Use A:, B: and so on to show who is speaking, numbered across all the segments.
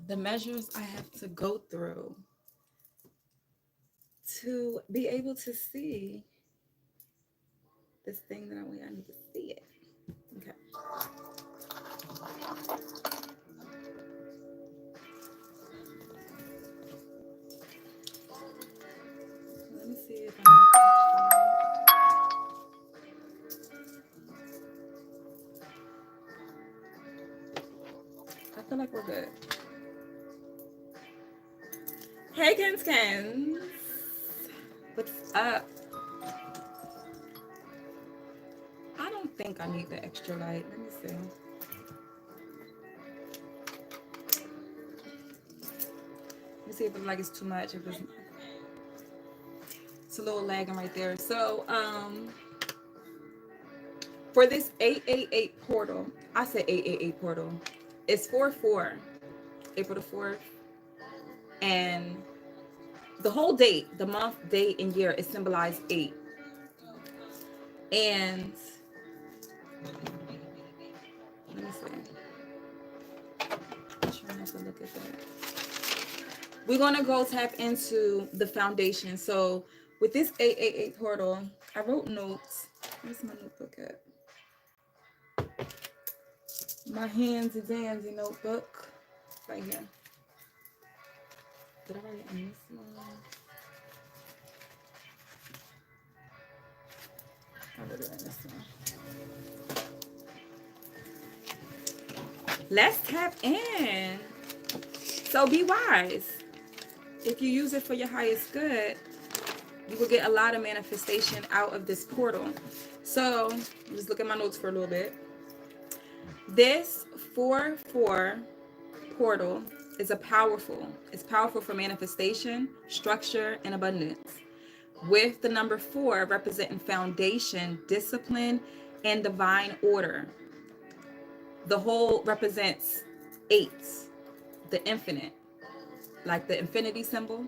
A: the measures I have to go through to be able to see this thing that I need to see it. Okay. Let me see if I feel like we're good. Hey, Kins. What's up? I don't think I need the extra light. Let me see. Let me see if it's too much. If it's a little lagging right there. So, for this 888 portal, I said 888 portal. It's 4/4, April the 4th, and the whole date, the month, day, and year is symbolized 8. And let me see. I'm trying to look at that. We're gonna go tap into the foundation. So with this 888 portal, I wrote notes. Where's my notebook at? My handsy dandy notebook. Right here. Did I write it in this one? I wrote it in this one. Let's tap in. So be wise. If you use it for your highest good, you will get a lot of manifestation out of this portal. So just look at my notes for a little bit. This 4/4 portal is it's powerful for manifestation, structure, and abundance. With the number 4 representing foundation, discipline, and divine order. The whole represents 8, the infinite, like the infinity symbol.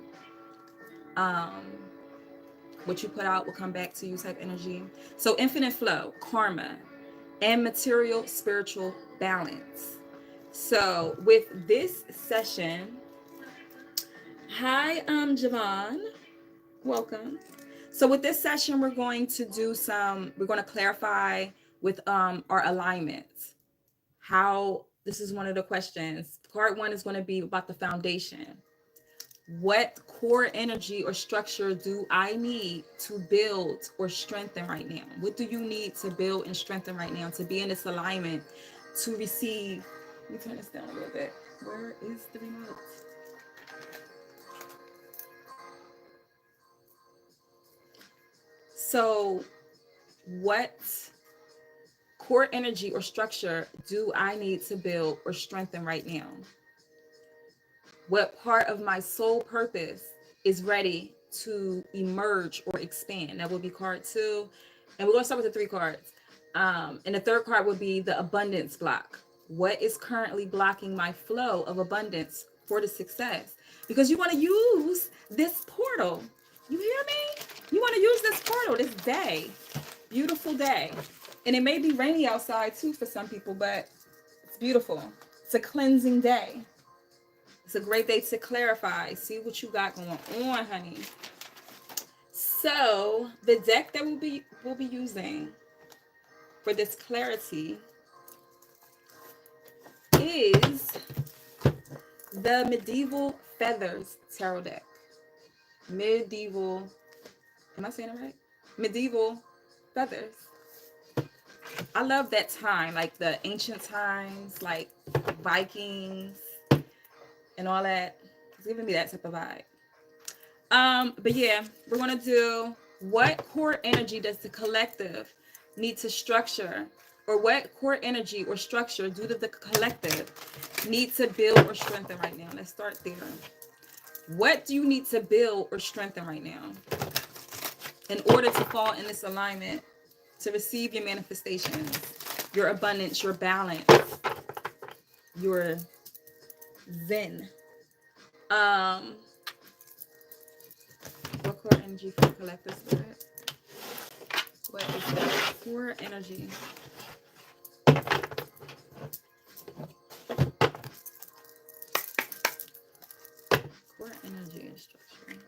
A: What you put out will come back to you type energy. So infinite flow, karma, and material spiritual balance. So with this session, hi, Javon, welcome. So with this session, we're going to clarify with our alignments. How, this is one of the questions. Part 1 is going to be about the foundation. What core energy or structure do I need to build or strengthen right now? What do you need to build and strengthen right now to be in this alignment to receive? Let me turn this down a little bit. Where is the remote? So what core energy or structure do I need to build or strengthen right now? What part of my soul purpose is ready to emerge or expand? That will be card 2. And we're going to start with the 3 cards. And the 3rd card would be the abundance block. What is currently blocking my flow of abundance for the success? Because you want to use this portal. You hear me? You want to use this portal this day. Beautiful day. And it may be rainy outside too for some people, but it's beautiful. It's a cleansing day. It's a great day to clarify. See what you got going on, honey. So the deck that we'll be using for this clarity is the Medieval Feathers Tarot deck. Medieval, am I saying it right? Medieval Feathers. I love that time, like the ancient times, like Vikings and all that. It's giving me that type of vibe. But yeah, we're gonna do what core energy does the collective need to structure, or what core energy or structure do the collective need to build or strengthen right now? Let's start there. What do you need to build or strengthen right now in order to fall in this alignment to receive your manifestations, your abundance, your balance, your zen? What core energy for collective spirit? What is that core energy? energy and structure.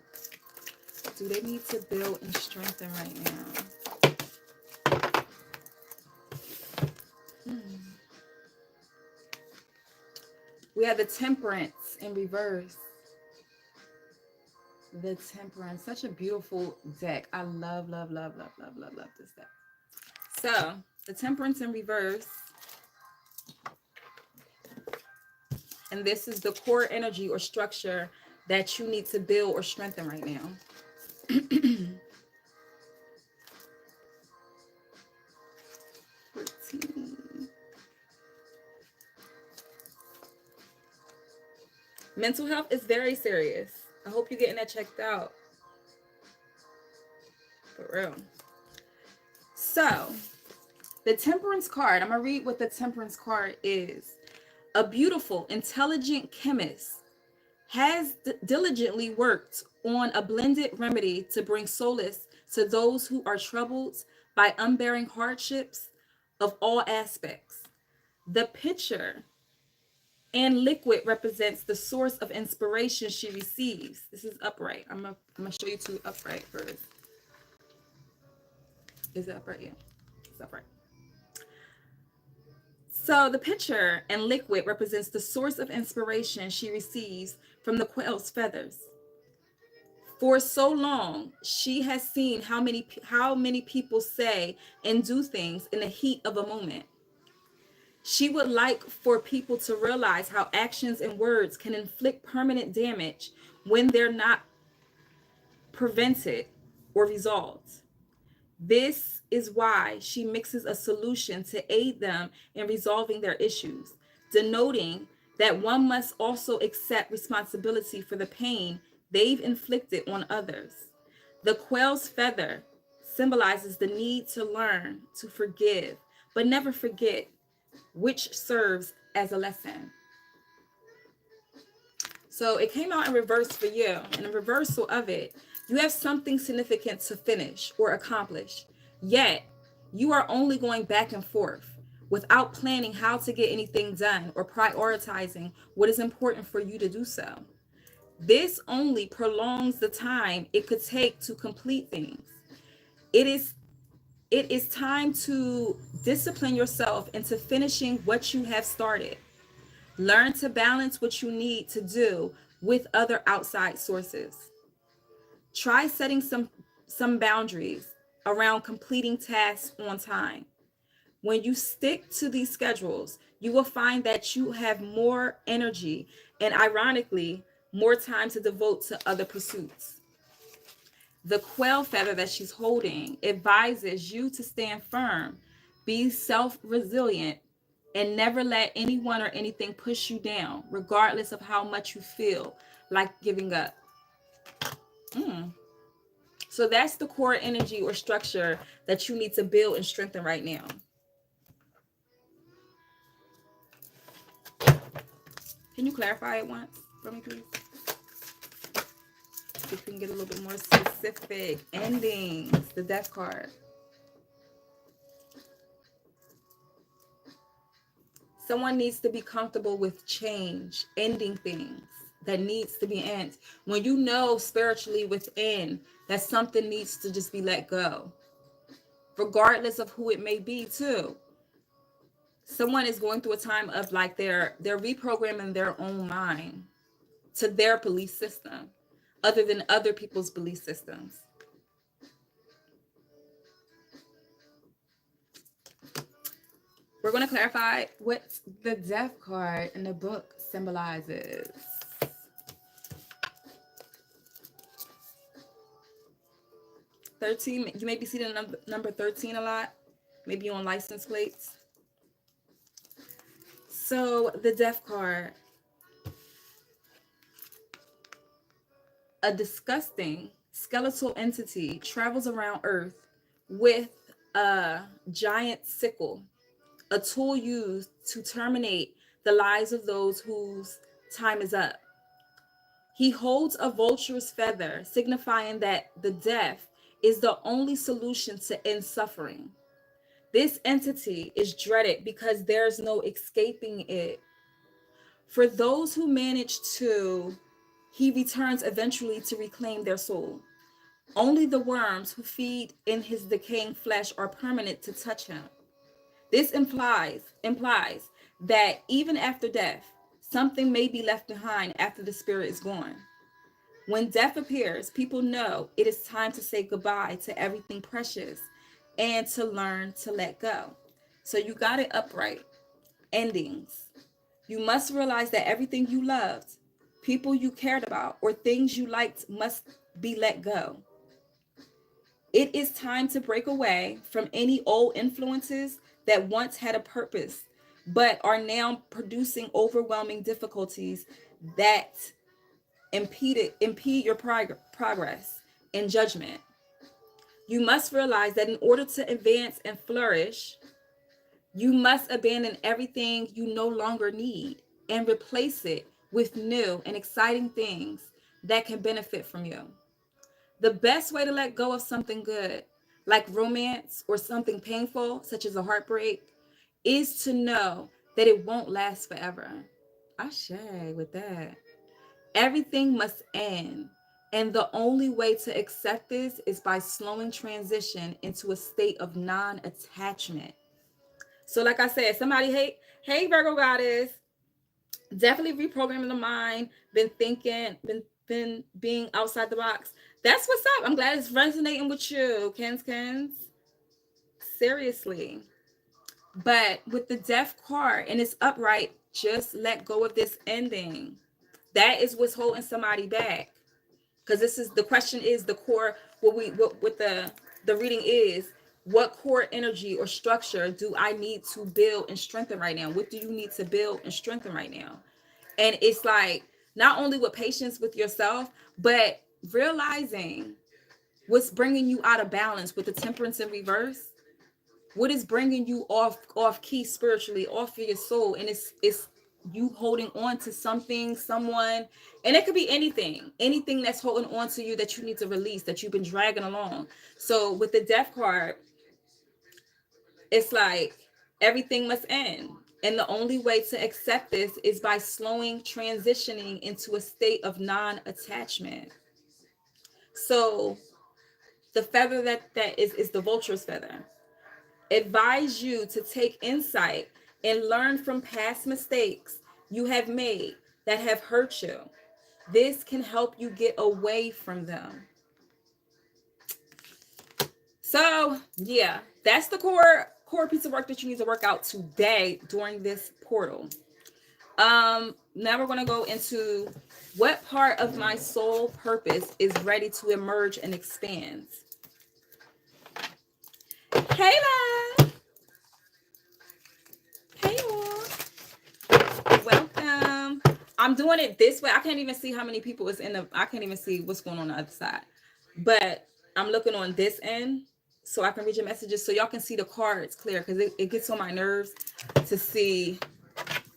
A: Do they need to build and strengthen right now? We have the Temperance in reverse. The Temperance, such a beautiful deck. I love, love, love, love, love, love, love this deck. So, the Temperance in reverse. And this is the core energy or structure that you need to build or strengthen right now. 14. Mental health is very serious. I hope you're getting that checked out. For real. So, the Temperance card, I'm going to read what the Temperance card is. A beautiful, intelligent chemist has diligently worked on a blended remedy to bring solace to those who are troubled by unbearing hardships of all aspects. The pitcher and liquid represents the source of inspiration she receives. This is upright. I'm gonna show you two upright first. Is it upright? Yeah, it's upright. So the pitcher and liquid represents the source of inspiration she receives from the quail's feathers. For so long, she has seen how many people say and do things in the heat of a moment. She would like for people to realize how actions and words can inflict permanent damage when they're not prevented or resolved. This is why she mixes a solution to aid them in resolving their issues, denoting that one must also accept responsibility for the pain they've inflicted on others. The quail's feather symbolizes the need to learn to forgive, but never forget, which serves as a lesson. So it came out in reverse for you. In the reversal of it, you have something significant to finish or accomplish, yet you are only going back and forth without planning how to get anything done or prioritizing what is important for you to do so. This only prolongs the time it could take to complete things. It is time to discipline yourself into finishing what you have started. Learn to balance what you need to do with other outside sources. Try setting some boundaries around completing tasks on time. When you stick to these schedules, you will find that you have more energy and, ironically, more time to devote to other pursuits. The quail feather that she's holding advises you to stand firm, be self-resilient, and never let anyone or anything push you down, regardless of how much you feel like giving up. So that's the core energy or structure that you need to build and strengthen right now. Can you clarify it once for me, please? If you can get a little bit more specific. Endings, the Death card. Someone needs to be comfortable with change, ending things that needs to be ended. When you know spiritually within that something needs to just be let go, regardless of who it may be too. Someone is going through a time of like they're reprogramming their own mind to their belief system other than other people's belief systems. We're going to clarify what the Death card in the book symbolizes. $13, you may be seeing the number 13 a lot, maybe on license plates. So the Death card, a disgusting skeletal entity travels around Earth with a giant sickle, a tool used to terminate the lives of those whose time is up. He holds a vulture's feather, signifying that the death is the only solution to end suffering. This entity is dreaded because there's no escaping it. For those who manage to he returns eventually to reclaim their soul. Only the worms who feed in his decaying flesh are permanent to touch him. This implies that even after death, something may be left behind after the spirit is gone. When death appears, people know it is time to say goodbye to everything precious and to learn to let go. So you got it upright. Endings. You must realize that everything you loved, people you cared about, or things you liked must be let go. It is time to break away from any old influences that once had a purpose, but are now producing overwhelming difficulties that impede your progress and judgment. You must realize that in order to advance and flourish, you must abandon everything you no longer need and replace it with new and exciting things that can benefit from you. The best way to let go of something good, like romance or something painful, such as a heartbreak, is to know that it won't last forever. Ashe with that. Everything must end. And the only way to accept this is by slowing transition into a state of non-attachment. So like I said, somebody, hey Virgo goddess, definitely reprogramming the mind, been thinking, been being outside the box. That's what's up. I'm glad it's resonating with you, Kens. Seriously. But with the death card and it's upright, just let go of this ending. That is what's holding somebody back. Because this is the question is the core, what the reading is, what core energy or structure do I need to build and strengthen right now? What do you need to build and strengthen right now? And it's like not only with patience with yourself, but realizing what's bringing you out of balance with the temperance in reverse. What is bringing you off key spiritually, off of your soul, and it's you holding on to something, someone, and it could be anything that's holding on to you that you need to release, that you've been dragging along. So with the death card, it's like everything must end. And the only way to accept this is by slowing, transitioning into a state of non-attachment. So the feather that is the vulture's feather. Advise you to take insight and learn from past mistakes you have made that have hurt you. This can help you get away from them. So yeah, that's the core piece of work that you need to work out today during this portal. Now we're going to go into what part of my soul purpose is ready to emerge and expand. Hey, love. Hey, all. Welcome. I'm doing it this way. I can't even see how many people is in the, I can't even see what's going on the other side. But I'm looking on this end so I can read your messages so y'all can see the cards clear, because it gets on my nerves to see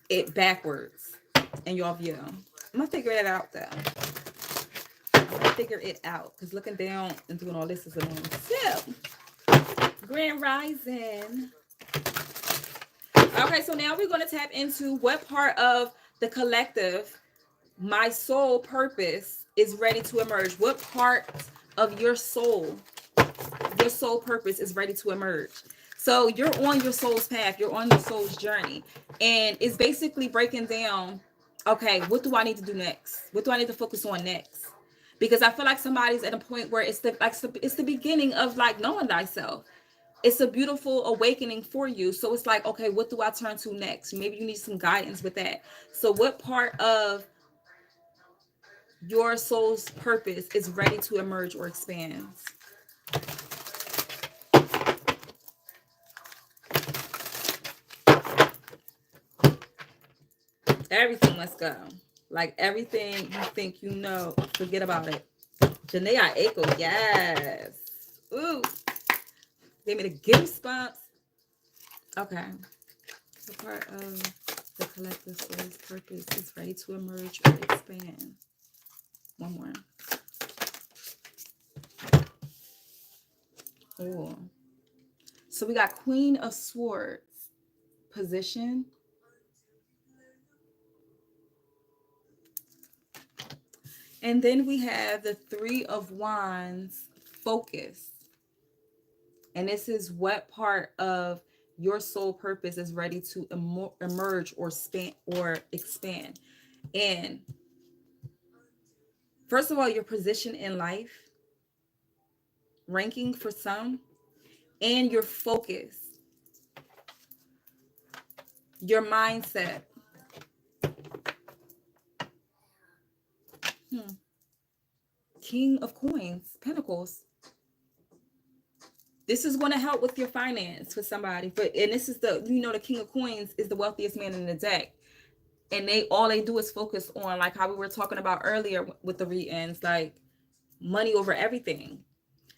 A: it backwards in your view. I'm going to figure it out, though. I'm going to figure it out, because looking down and doing all this is annoying. So, Grand Rising. Okay, so now we're going to tap into what part of the collective, my soul purpose, is ready to emerge. What part of your soul purpose is ready to emerge. So you're on your soul's path. You're on your soul's journey. And it's basically breaking down, okay, what do I need to do next? What do I need to focus on next? Because I feel like somebody's at a point where it's the beginning of like knowing thyself. It's a beautiful awakening for you. So it's like, okay, what do I turn to next? Maybe you need some guidance with that. So what part of your soul's purpose is ready to emerge or expand? Everything must go. Like everything you think you know, forget about it. Janae Aiko, yes. Ooh. Gave me the goosebumps. Okay. The part of the collective soul's purpose is ready to emerge or expand. One more. Oh. So we got Queen of Swords position. And then we have the Three of Wands, focus. And this is what part of your soul purpose is ready to emerge or expand. And first of all, your position in life, ranking for some, and your focus, your mindset. King of Coins, Pentacles. This is going to help with your finance for somebody. And this is the, the King of Coins is the wealthiest man in the deck. And all they do is focus on, like how we were talking about earlier with the readings, like money over everything.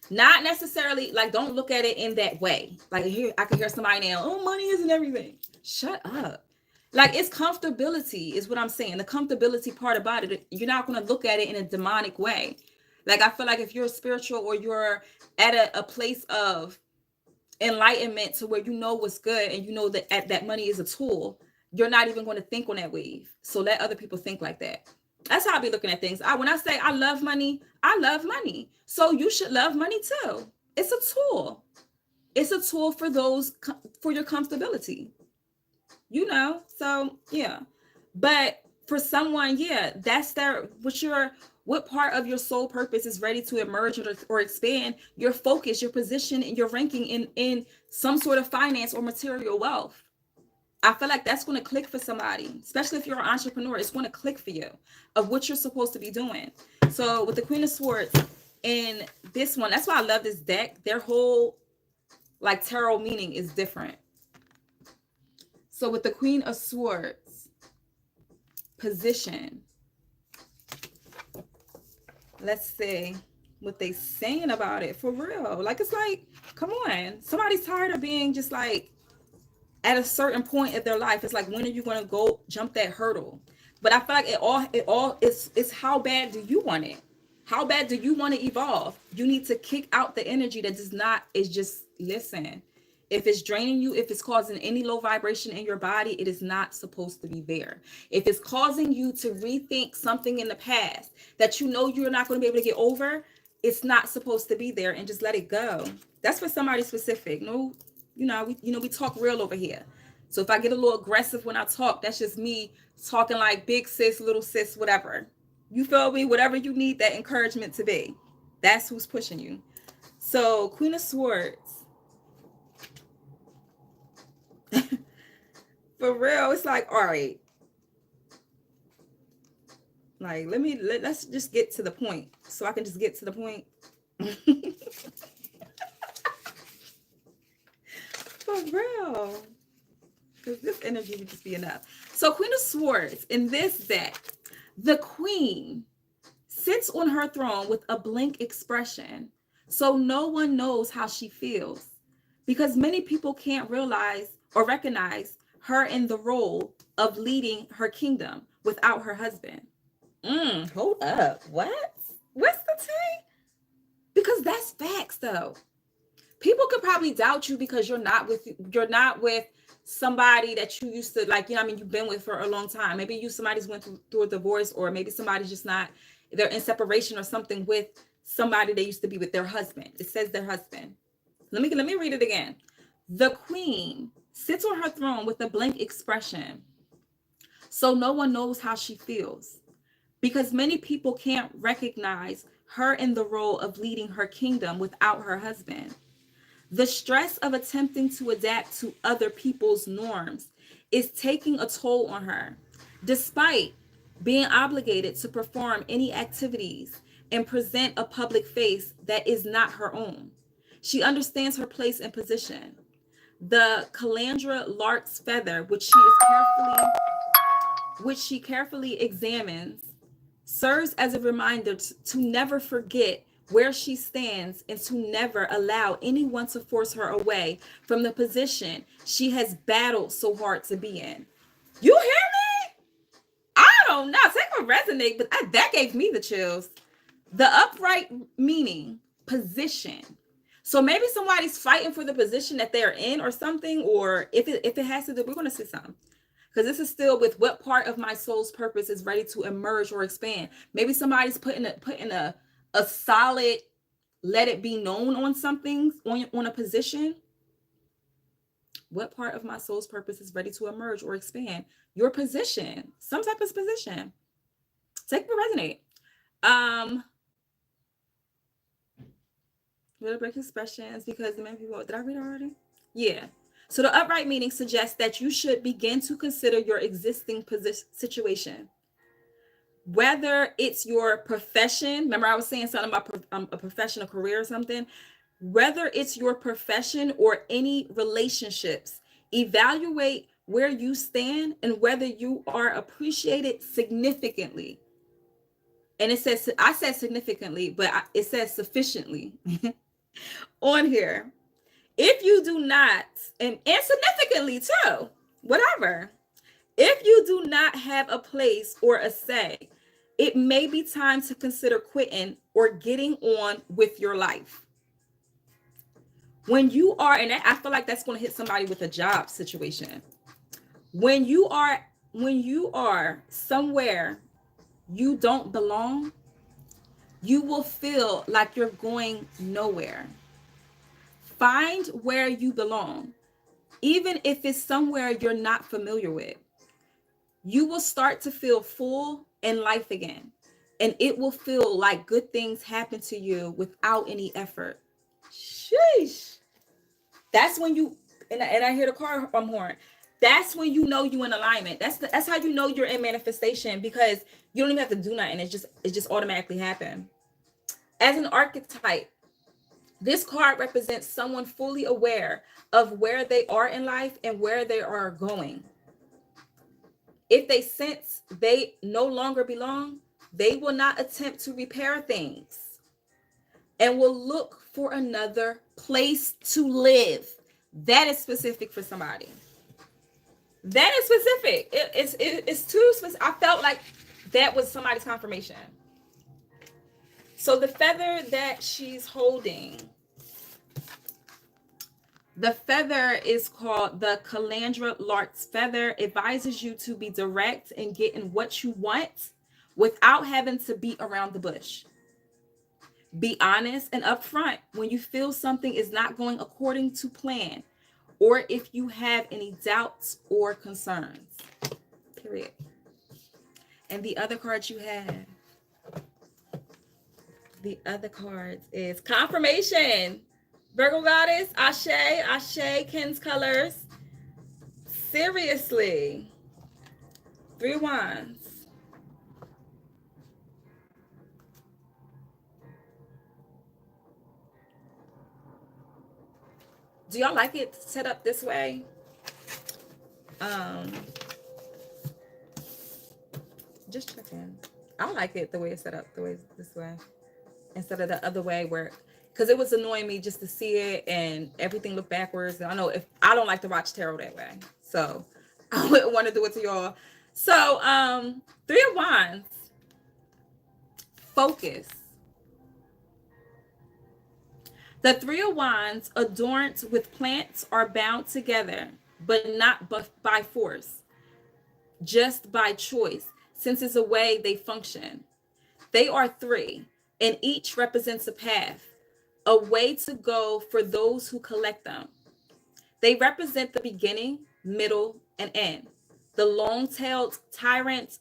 A: Not necessarily, like, don't look at it in that way. Like, here, I can hear somebody now, oh, money isn't everything. Shut up. Like, it's comfortability is what I'm saying. The comfortability part about it, you're not going to look at it in a demonic way. Like, I feel like if you're spiritual or you're at a place of enlightenment to where you know what's good and you know that money is a tool, you're not even going to think on that wave. So let other people think like that. That's how I be looking at things. When I say I love money, I love money. So you should love money too. It's a tool. It's a tool for for your comfortability. So yeah. But for someone, yeah, that's what part of your soul purpose is ready to emerge or expand your focus, your position, and your ranking in some sort of finance or material wealth. I feel like that's going to click for somebody, especially if you're an entrepreneur. It's going to click for you of what you're supposed to be doing. So with the Queen of Swords in this one, that's why I love this deck. Their whole like tarot meaning is different. So with the Queen of Swords position, let's see what they saying about it for real. Like, it's like, come on. Somebody's tired of being just like at a certain point of their life. It's like, when are you going to go jump that hurdle? But I feel like it all is how bad do you want it? How bad do you want to evolve? You need to kick out the energy that is just, listen. If it's draining you, if it's causing any low vibration in your body, it is not supposed to be there. If it's causing you to rethink something in the past that you know you're not going to be able to get over, it's not supposed to be there, and just let it go. That's for somebody specific. No, we talk real over here. So if I get a little aggressive when I talk, that's just me talking like big sis, little sis, whatever. You feel me? Whatever you need that encouragement to be. That's who's pushing you. So Queen of Swords. For real, it's like, all right. Like, let's just get to the point. So I can just get to the point. For real. Because this energy would just be enough. So Queen of Swords, in this deck, the Queen sits on her throne with a blank expression. So no one knows how she feels. Because many people can't realize or recognize her in the role of leading her kingdom without her husband. Hold up. What? What's the take? Because that's facts, though. People could probably doubt you because you're not with somebody that you used to, like, you've been with for a long time. Maybe somebody's went through a divorce, or maybe somebody's just not, they're in separation or something with somebody they used to be with, their husband. It says their husband. Let me read it again. The Queen sits on her throne with a blank expression. So no one knows how she feels. Because many people can't recognize her in the role of leading her kingdom without her husband. The stress of attempting to adapt to other people's norms is taking a toll on her, despite being obligated to perform any activities and present a public face that is not her own. She understands her place and position. The calandra lark's feather, which she carefully examines, serves as a reminder to never forget where she stands and to never allow anyone to force her away from the position she has battled so hard to be in. You hear me? I don't know. Take what resonate, but that gave me the chills. The upright meaning, position. So maybe somebody's fighting for the position that they're in or something, or if it has to do, we're going to see something. because this is still with what part of my soul's purpose is ready to emerge or expand. Maybe somebody's putting a solid let it be known on something, on a position. What part of my soul's purpose is ready to emerge or expand? Your position, some type of position. Take what resonate. Little break expressions, because the many people, did I read already? Yeah. So the upright meaning suggests that you should begin to consider your existing situation. Whether it's your profession, remember I was saying something about a professional career or something. Whether it's your profession or any relationships, evaluate where you stand and whether you are appreciated significantly. And it says, I said significantly, but it says sufficiently on here. If you do not, and significantly too, whatever, if you do not have a place or a say, it may be time to consider quitting or getting on with your life. When you are, and I feel like that's going to hit somebody with a job situation. When you are somewhere you don't belong, you will feel like you're going nowhere. Find where you belong, even if it's somewhere you're not familiar with. You will start to feel full in life again, and it will feel like good things happen to you without any effort. Sheesh. That's when you, and I hear the car horn. That's when you know you in alignment. That's how you know you're in manifestation, because you don't even have to do nothing. It just automatically happen. As an archetype, this card represents someone fully aware of where they are in life and where they are going. If they sense they no longer belong, they will not attempt to repair things and will look for another place to live. That is specific for somebody. That is specific. It's too specific. I felt like that was somebody's confirmation. So the feather that she's holding, the feather is called the Calandra Lark's feather. It advises you to be direct and getting what you want without having to beat around the bush. Be honest and upfront when you feel something is not going according to plan, or if you have any doubts or concerns. Period. And the other card you have, the other cards is confirmation. Virgo goddess, Ashe, Ashe, Ken's colors. Seriously. 3 of Wands. Do y'all like it set up this way? Just checking. I like it the way it's set up, the way it's this way, instead of the other way, where, because it was annoying me just to see it and everything look backwards. And I know if I don't like to watch tarot that way, so I wouldn't want to do it to y'all. So 3 of Wands. Focus. The 3 of Wands, adorned with plants, are bound together, but not by force, just by choice, since it's a way they function. They are 3, and each represents a path, a way to go for those who collect them. They represent the beginning, middle, and end. The long-tailed tyrant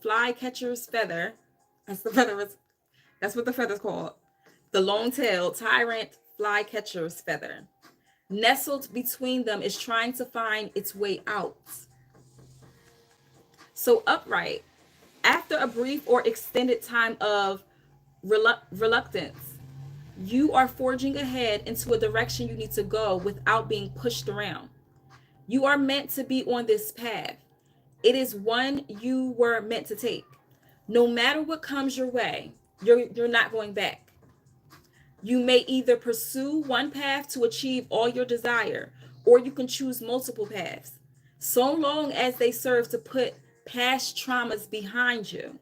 A: flycatcher's feather. That's what the feather's called. The long-tailed tyrant flycatcher's feather. Nestled between them is trying to find its way out. So upright, after a brief or extended time of reluctance, you are forging ahead into a direction you need to go without being pushed around. You are meant to be on this path. It is one you were meant to take. No matter what comes your way, you're not going back. You may either pursue one path to achieve all your desire, or you can choose multiple paths, so long as they serve to put past traumas behind you.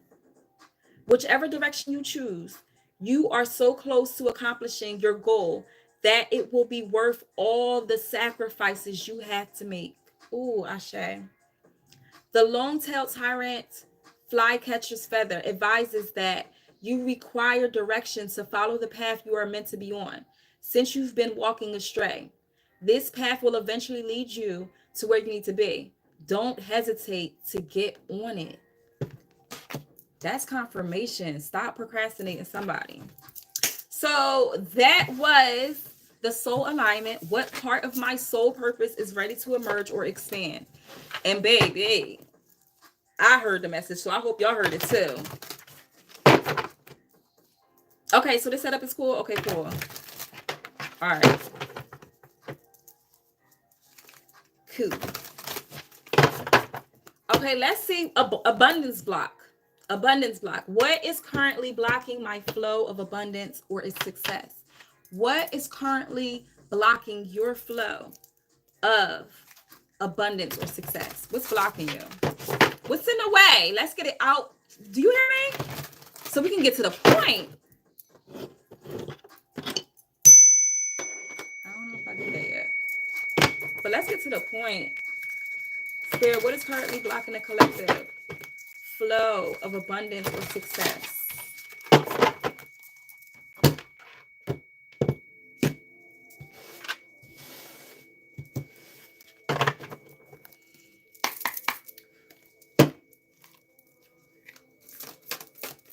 A: Whichever direction you choose, you are so close to accomplishing your goal that it will be worth all the sacrifices you have to make. Ooh, Ashe. The long-tailed tyrant flycatcher's feather advises that you require direction to follow the path you are meant to be on, since you've been walking astray. This path will eventually lead you to where you need to be. Don't hesitate to get on it. That's confirmation. Stop procrastinating, somebody. So that was the soul alignment. What part of my soul purpose is ready to emerge or expand? And baby, I heard the message, so I hope y'all heard it too. Okay, so this setup is cool. Okay, cool. All right. Cool. Okay, let's see. Abundance block. Abundance block. What is currently blocking my flow of abundance or is success? What is currently blocking your flow of abundance or success? What's blocking you? What's in the way? Let's get it out. Do you hear me? So we can get to the point. I don't know if I did that yet. But let's get to the point. Spirit, what is currently blocking the collective flow of abundance or success?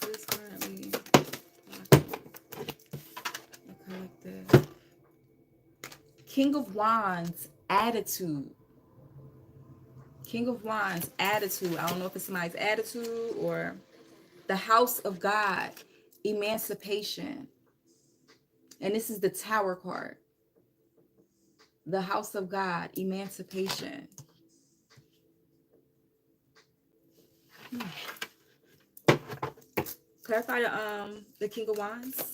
A: What is currently blocking the collective? King of Wands, attitude. King of Wands, attitude. I don't know if it's somebody's attitude or the House of God, emancipation. And this is the Tower card. The House of God, emancipation. Clarify the King of Wands.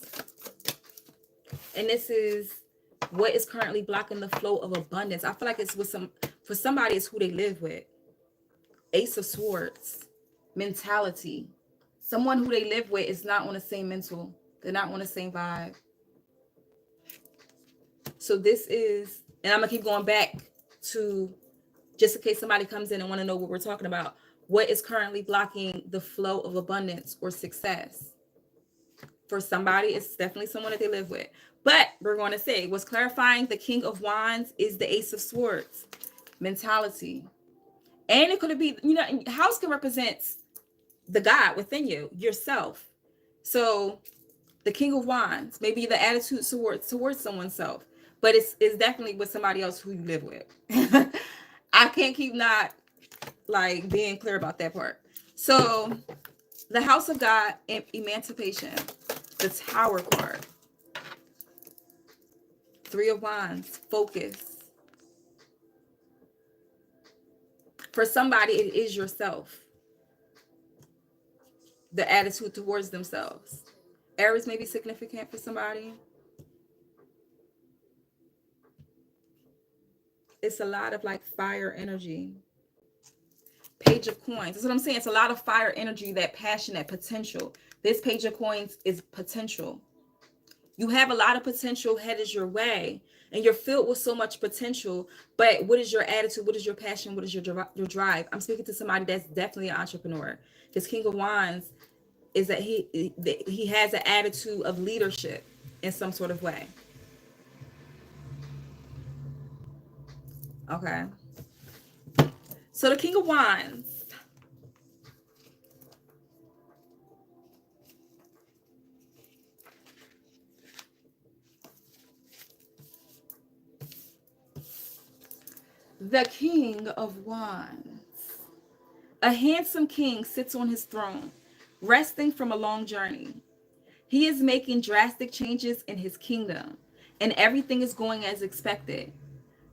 A: And this is what is currently blocking the flow of abundance. I feel like it's with for somebody, it's who they live with. Ace of Swords, mentality. Someone who they live with is not on the same mental. They're not on the same vibe. So this is, and I'm going to keep going back to, just in case somebody comes in and want to know what we're talking about. What is currently blocking the flow of abundance or success? For somebody, it's definitely someone that they live with. But we're going to say what's clarifying the King of Wands is the Ace of Swords, mentality. And it could be, house can represent the God within you, yourself. So the King of Wands, maybe the attitude towards someone's self, but it's definitely with somebody else who you live with. I can't keep not like being clear about that part. So the House of God, emancipation, the Tower card, Three of Wands, focus. For somebody, it is yourself. The attitude towards themselves. Aries may be significant for somebody. It's a lot of like fire energy. Page of Coins. That's what I'm saying. It's a lot of fire energy, that passion, that potential. This Page of Coins is potential. You have a lot of potential headed your way, and you're filled with so much potential. But what is your attitude? What is your passion? What is your drive? I'm speaking to somebody that's definitely an entrepreneur. This King of Wands is that he has an attitude of leadership in some sort of way. Okay. So the King of Wands. The King of Wands. A handsome king sits on his throne, resting from a long journey. He is making drastic changes in his kingdom, and everything is going as expected.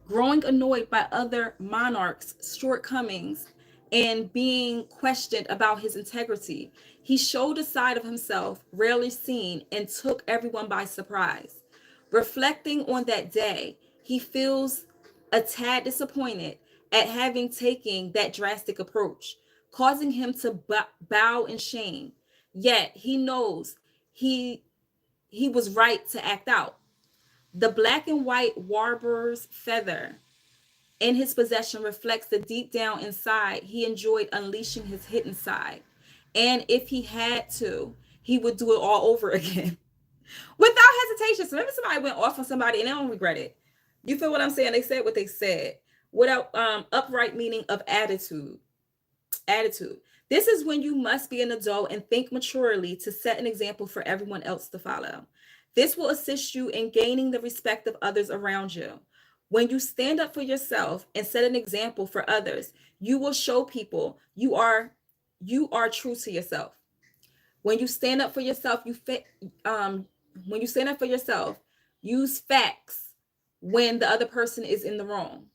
A: Growing annoyed by other monarchs' shortcomings and being questioned about his integrity, he showed a side of himself rarely seen and took everyone by surprise. Reflecting on that day, he feels a tad disappointed at having taken that drastic approach, causing him to bow in shame. Yet he knows he was right to act out. The black and white warblers feather in his possession reflects the deep down inside he enjoyed unleashing his hidden side. And if he had to, he would do it all over again without hesitation. So maybe somebody went off on somebody and they don't regret it. You feel what I'm saying? They said what they said. Without upright meaning of attitude. Attitude. This is when you must be an adult and think maturely to set an example for everyone else to follow. This will assist you in gaining the respect of others around you. When you stand up for yourself and set an example for others, you will show people you are true to yourself. When you stand up for yourself, when you stand up for yourself, use facts when the other person is in the wrong.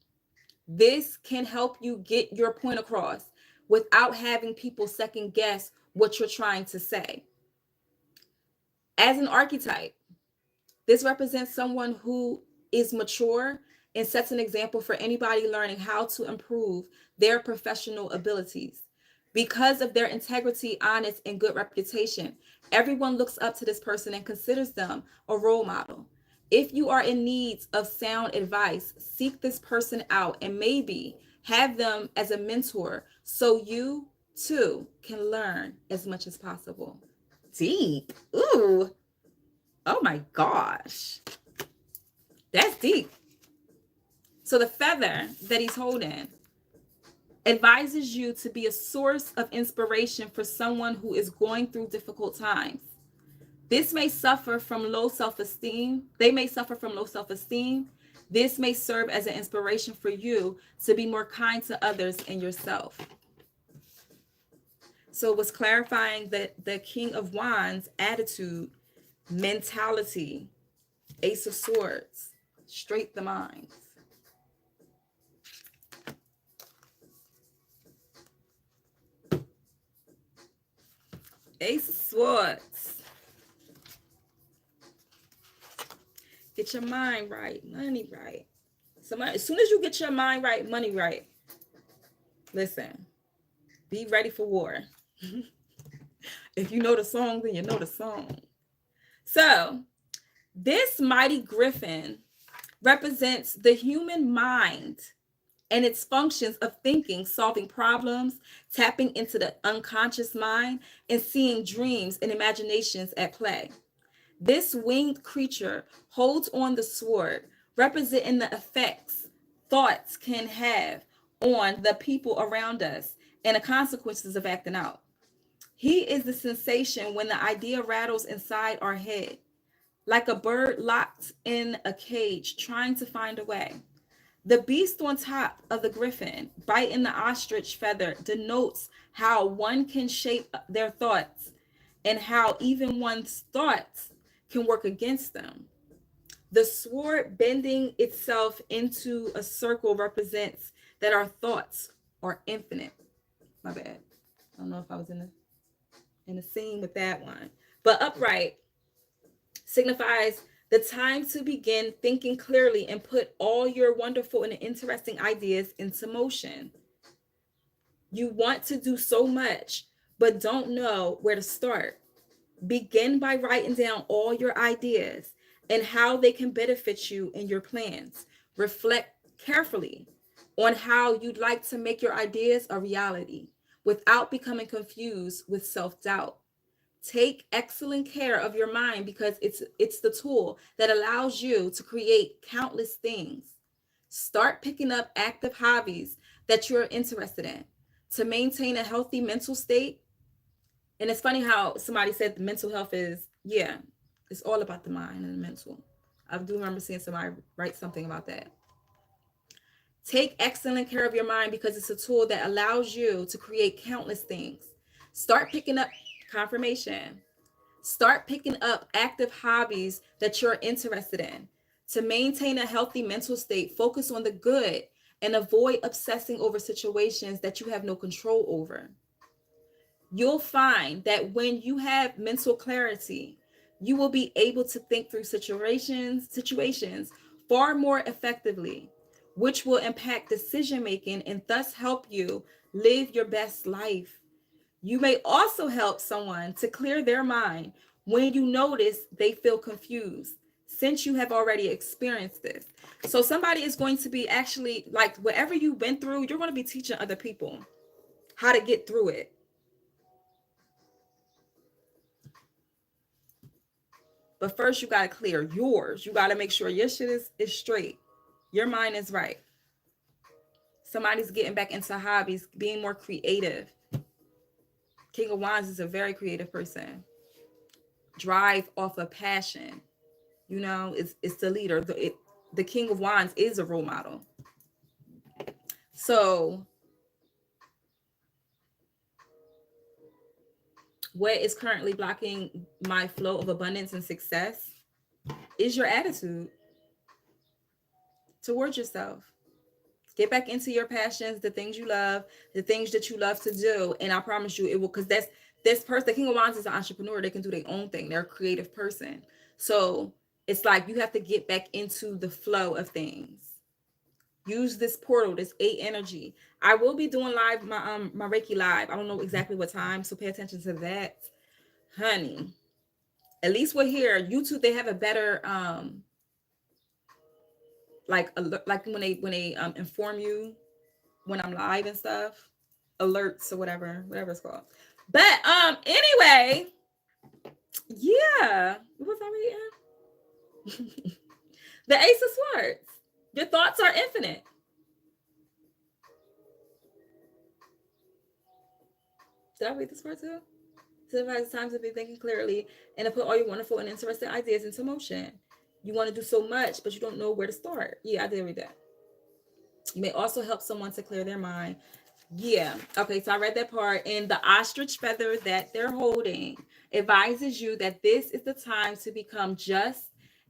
A: This can help you get your point across without having people second guess what you're trying to say. As an archetype, this represents someone who is mature and sets an example for anybody learning how to improve their professional abilities. Because of their integrity, honest, and good reputation, everyone looks up to this person and considers them a role model. If you are in need of sound advice, seek this person out and maybe have them as a mentor so you too can learn as much as possible. Deep. Ooh. Oh my gosh. That's deep. So the feather that he's holding advises you to be a source of inspiration for someone who is going through difficult times. This may suffer from low self-esteem. They may suffer from low self-esteem. This may serve as an inspiration for you to be more kind to others and yourself. So it was clarifying that the King of Wands attitude, mentality, Ace of Swords, straight the minds. Ace of Swords. Get your mind right, money right. Somebody, as soon as you get your mind right, money right, listen, be ready for war. If you know the song, then you know the song. So this mighty griffin represents the human mind and its functions of thinking, solving problems, tapping into the unconscious mind, and seeing dreams and imaginations at play. This winged creature holds on the sword, representing the effects thoughts can have on the people around us and the consequences of acting out. He is the sensation when the idea rattles inside our head, like a bird locked in a cage trying to find a way. The beast on top of the griffin, biting the ostrich feather, denotes how one can shape their thoughts and how even one's thoughts can work against them. The sword bending itself into a circle represents that our thoughts are infinite. My bad. I don't know if I was in the scene with that one. But upright signifies the time to begin thinking clearly and put all your wonderful and interesting ideas into motion. You want to do so much, but don't know where to start. Begin by writing down all your ideas and how they can benefit you in your plans. Reflect carefully on how you'd like to make your ideas a reality without becoming confused with self-doubt. Take excellent care of your mind because it's the tool that allows you to create countless things. Start picking up active hobbies that you're interested in to maintain a healthy mental state. And it's funny how somebody said the mental health is, yeah, it's all about the mind and the mental. I do remember seeing somebody write something about that. Take excellent care of your mind because it's a tool that allows you to create countless things. Start picking up confirmation. Start picking up active hobbies that you're interested in. To maintain a healthy mental state, focus on the good and avoid obsessing over situations that you have no control over. You'll find that when you have mental clarity, you will be able to think through situations far more effectively, which will impact decision making and thus help you live your best life. You may also help someone to clear their mind when you notice they feel confused. since you have already experienced this. So somebody is going to be actually, like, whatever you went through, you're going to be teaching other people how to get through it. But first, you got to clear yours. You got to make sure your shit is straight. Your mind is right. Somebody's getting back into hobbies, being more creative. King of Wands is a very creative person. Drive off of passion. You know, it's the leader. The King of Wands is a role model. So what is currently blocking my flow of abundance and success is your attitude towards yourself. Get back into your passions, the things you love, the things that you love to do. And I promise you it will, because this person, the King of Wands is an entrepreneur. They can do their own thing. They're a creative person. So it's like you have to get back into the flow of things. Use this portal, this 8 energy. I will be doing live my Reiki live. I don't know exactly what time, so pay attention to that, honey. At least we're here. YouTube, they have a better like when they inform you when I'm live and stuff, alerts or whatever it's called. But anyway, yeah, what was I reading? The Ace of Swords. Your thoughts are infinite. Did I read this part too? Sometimes it's time to be thinking clearly and to put all your wonderful and interesting ideas into motion. You want to do so much, but you don't know where to start. Yeah, I did read that. You may also help someone to clear their mind. Yeah. Okay, so I read that part. And the ostrich feather that they're holding advises you that this is the time to become just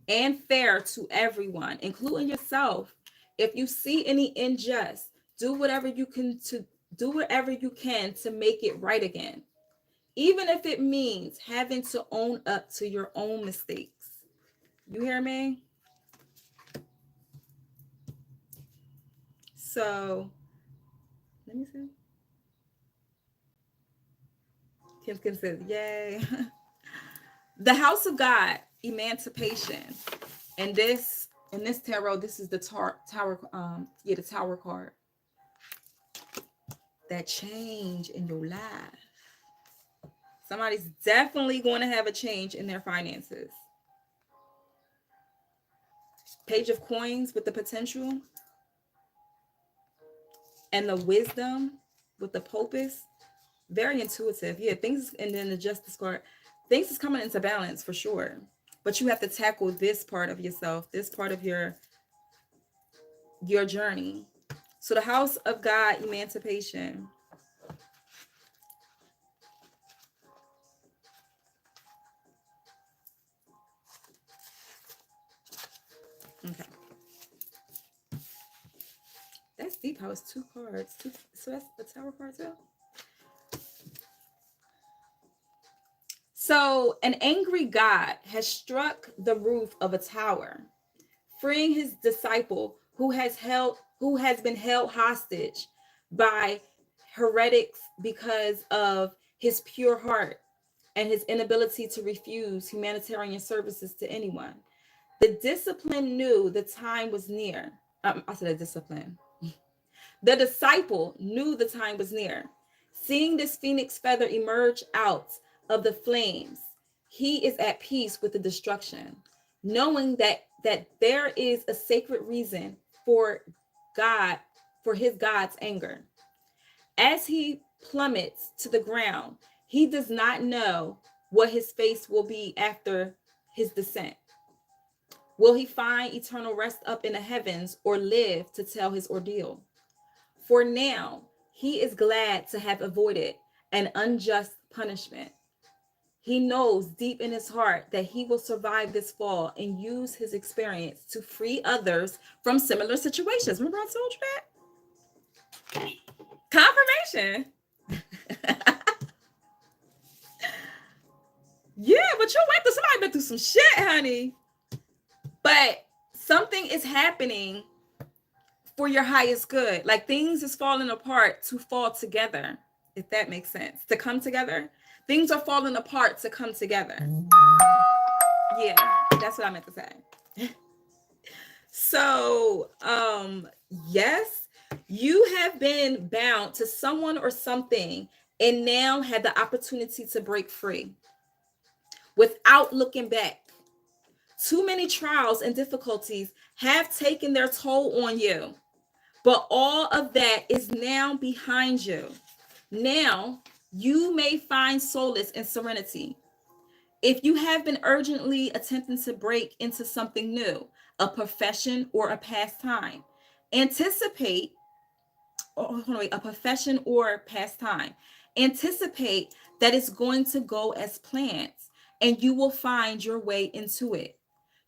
A: and fair to everyone, including yourself. If you see any injustice, do whatever you can to make it right again, even if it means having to own up to your own mistakes. You hear me? So let me see. Kim says, yay. The House of God, emancipation. And this tarot, this is the tower, the Tower card. That change in your life. Somebody's definitely going to have a change in their finances. Page of Coins with the potential. And the Wisdom with the Popist. Very intuitive. Yeah, things, and then the Justice card. Things is coming into balance for sure. But you have to tackle this part of yourself, this part of your journey. So the House of God, emancipation. Okay. That's deep how it's 2 cards. So that's the Tower card too. So an angry God has struck the roof of a tower, freeing his disciple who has been held hostage by heretics because of his pure heart and his inability to refuse humanitarian services to anyone. The discipline knew the time was near. I said a discipline. The disciple knew the time was near. Seeing this phoenix feather emerge out of the flames, he is at peace with the destruction, knowing that there is a sacred reason for his God's anger. As he plummets to the ground, he does not know what his fate will be after his descent. Will he find eternal rest up in the heavens or live to tell his ordeal? For now, he is glad to have avoided an unjust punishment. He knows deep in his heart that he will survive this fall and use his experience to free others from similar situations. Remember I told you that? Confirmation. Yeah, but somebody been through some shit, honey. But something is happening for your highest good. Like things is falling apart to fall together, if that makes sense. To come together. Things are falling apart to come together. Yeah. That's what I meant to say. So, yes, you have been bound to someone or something and now had the opportunity to break free without looking back. Too many trials and difficulties have taken their toll on you, but all of that is now behind you. Now, you may find solace and serenity. If you have been urgently attempting to break into something new, a profession or a pastime, anticipate, a profession or pastime, anticipate that it's going to go as planned and you will find your way into it.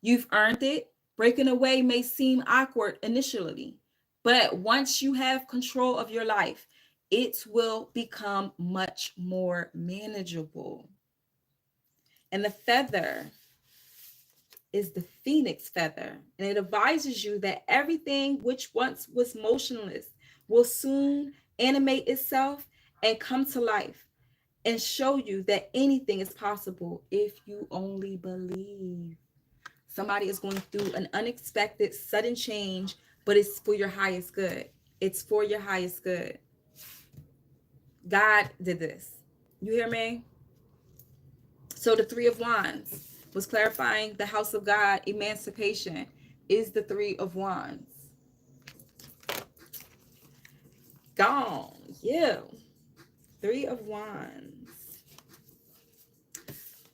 A: You've earned it. Breaking away may seem awkward initially, but once you have control of your life, it will become much more manageable. And the feather is the phoenix feather, and it advises you that everything which once was motionless will soon animate itself and come to life and show you that anything is possible if you only believe. Somebody is going through an unexpected sudden change, but it's for your highest good. It's for your highest good. God did this. You hear me? So the Three of Wands was clarifying the house of God. Emancipation is the Three of Wands. Gone. Yeah. Three of Wands.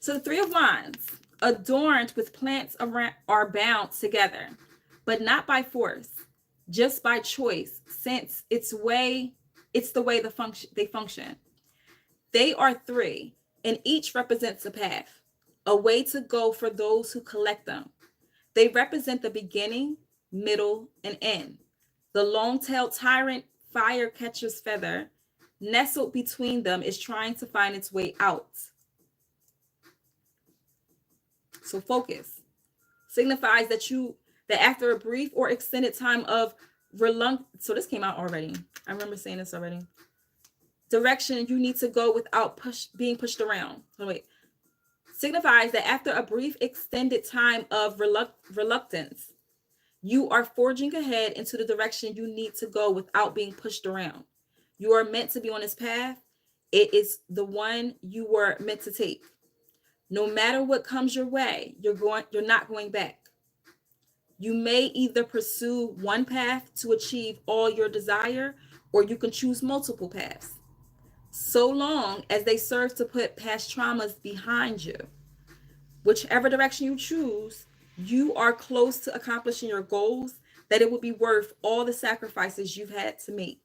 A: So the Three of Wands, adorned with plants around, are bound together, but not by force, just by choice, since it's the way they function. They are three, and each represents a path, a way to go for those who collect them. They represent the beginning, middle, and end. The long-tailed tyrant fire catcher's feather, nestled between them, is trying to find its way out. So focus signifies that after a brief or extended time of so this came out already. I remember saying this already. Direction you need to go without being pushed around. Oh, wait. Signifies that after a brief extended time of reluctance, you are forging ahead into the direction you need to go without being pushed around. You are meant to be on this path. It is the one you were meant to take. No matter what comes your way, you're not going back. You may either pursue one path to achieve all your desire, or you can choose multiple paths, so long as they serve to put past traumas behind you. Whichever direction you choose, you are close to accomplishing your goals, that it will be worth all the sacrifices you've had to make.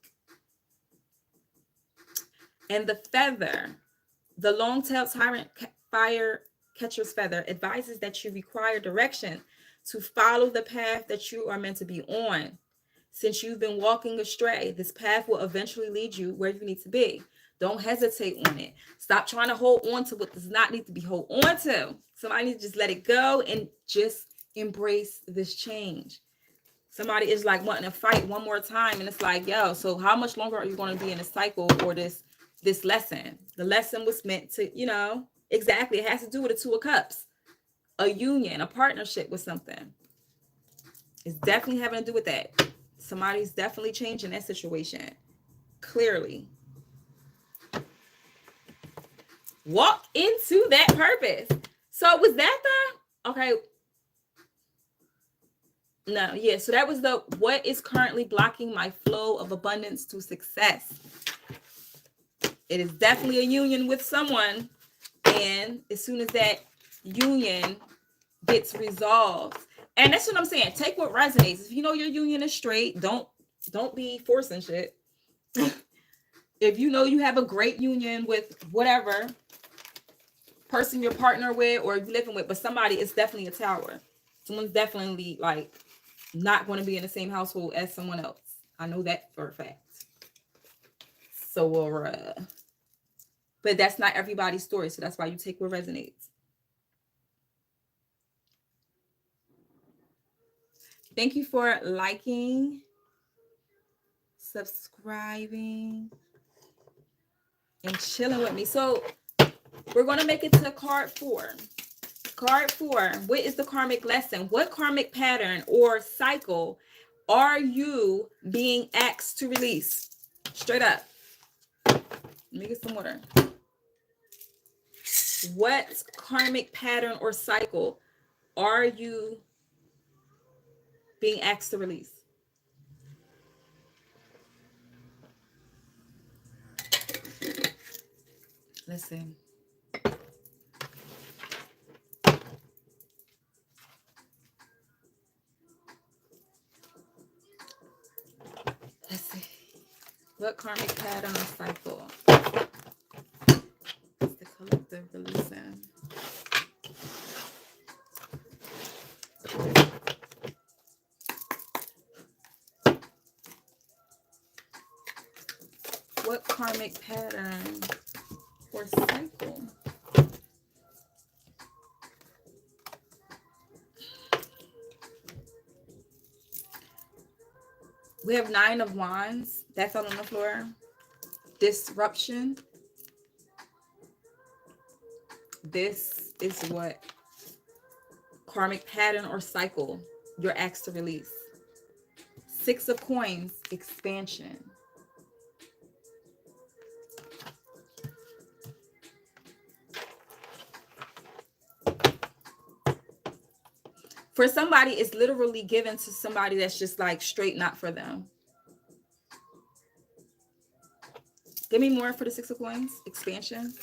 A: And the feather, the long-tailed tyrant fire catcher's feather, advises that you require direction to follow the path that you are meant to be on. Since you've been walking astray, this path will eventually lead you where you need to be. Don't hesitate on it. Stop trying to hold on to what does not need to be held on to. Somebody needs to just let it go and just embrace this change. Somebody is like wanting to fight one more time, and it's like, yo, so how much longer are you going to be in a cycle or this lesson? The lesson was meant to, exactly. It has to do with the Two of Cups, a union, a partnership with something. It's definitely having to do with that. Somebody's definitely changing that situation. Clearly. Walk into that purpose. So was that okay. No, yeah. So that was what is currently blocking my flow of abundance to success. It is definitely a union with someone. And as soon as that union gets resolved, and that's what I'm saying, take what resonates. If you know your union is straight, don't be forcing shit. If you know you have a great union with whatever person you're partner with or you're living with, but somebody is definitely a tower. Someone's definitely like not going to be in the same household as someone else. I know that for a fact. So, but that's not everybody's story. So that's why you take what resonates. Thank you for liking, subscribing, and chilling with me. So we're going to make it to card 4. Card 4. What is the karmic lesson? What karmic pattern or cycle are you being asked to release? Straight up. Let me get some water. What karmic pattern or cycle are you being asked to release? Let's see. Let's see. What karmic pattern or cycle is the collective releasing? What karmic pattern or cycle? We have 9 of Wands. That fell on the floor. Disruption. This is what karmic pattern or cycle you're asked to release. 6 of Coins. Expansion. For somebody, it's literally given to somebody that's just like straight not for them. Give me more for the 6 of Coins. Expansion.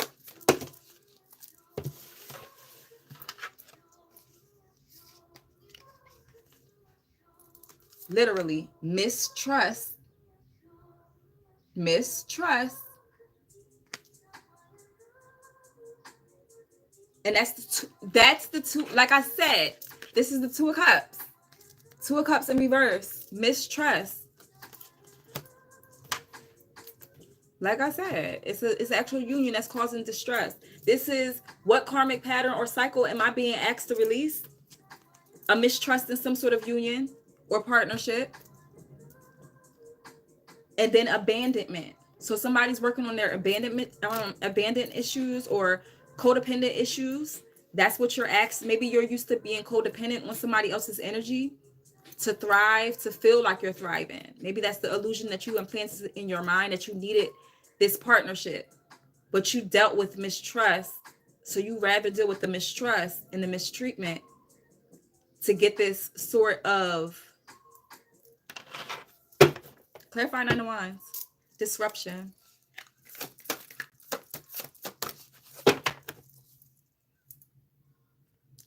A: Literally, mistrust. Mistrust. And that's the two, like I said, this is the 2 of Cups. 2 of Cups in reverse. Mistrust. Like I said, it's an actual union that's causing distress. This is what karmic pattern or cycle am I being asked to release? A mistrust in some sort of union or partnership. And then abandonment. So somebody's working on their abandonment issues or codependent issues. That's what you're asked. Maybe you're used to being codependent on somebody else's energy to thrive, to feel like you're thriving. Maybe that's the illusion that you implanted in your mind, that you needed this partnership, but you dealt with mistrust. So you rather deal with the mistrust and the mistreatment to get this sort of clarify 9 of Wands. Disruption.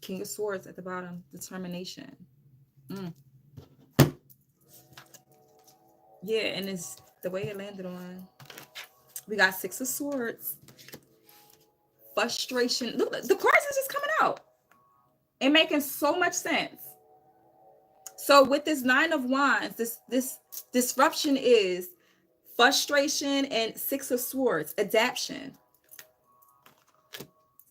A: King of Swords at the bottom. Determination. Yeah, and it's the way it landed on. We got 6 of Swords. Frustration. Look, the cards is just coming out and making so much sense. So with this 9 of Wands, this disruption is frustration, and 6 of Swords, adaptation.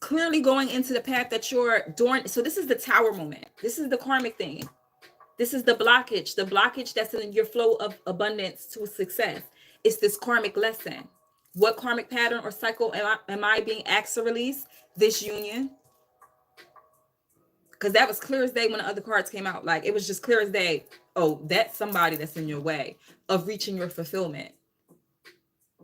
A: Clearly going into the path that you're doing. So this is the Tower moment. This is the karmic thing. This is the blockage that's in your flow of abundance to success. It's this karmic lesson. What karmic pattern or cycle am I being asked to release? This union. Because that was clear as day when the other cards came out. Like, it was just clear as day. Oh, that's somebody that's in your way of reaching your fulfillment.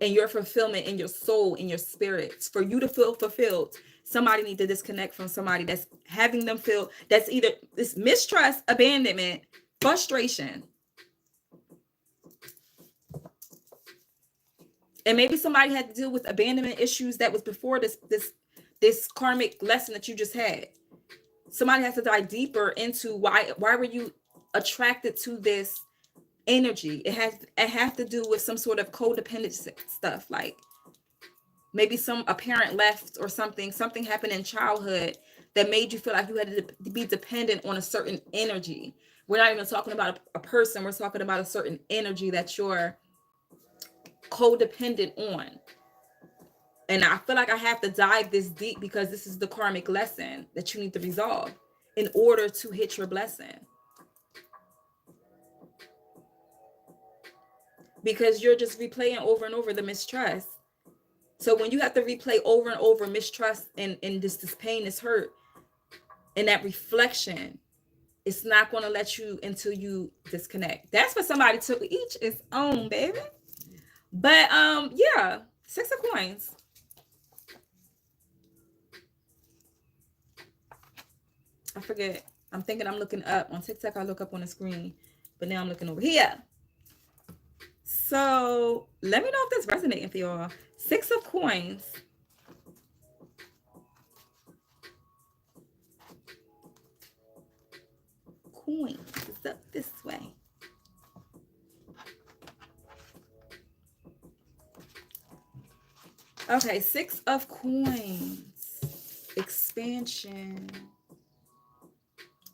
A: And your fulfillment in your soul, in your spirit. For you to feel fulfilled, somebody need to disconnect from somebody that's having them feel, that's either this mistrust, abandonment, frustration. And maybe somebody had to deal with abandonment issues that was before this karmic lesson that you just had. Somebody has to dive deeper into why were you attracted to this energy. It has to do with some sort of codependent stuff, like maybe a parent left or something happened in childhood that made you feel like you had to be dependent on a certain energy. We're not even talking about a person. We're talking about a certain energy that you're codependent on. And I feel like I have to dive this deep because this is the karmic lesson that you need to resolve in order to hit your blessing. Because you're just replaying over and over the mistrust. So when you have to replay over and over mistrust and this pain, this hurt, And that reflection, it's not going to let you until you disconnect. That's for somebody to each its own, baby. But yeah, 6 of coins. I forget. I'm thinking I'm looking up on TikTok. I look up on the screen, but now I'm looking over here. So let me know if this resonating for y'all. 6 of coins. Coins is up this way. Okay, 6 of coins. Expansion.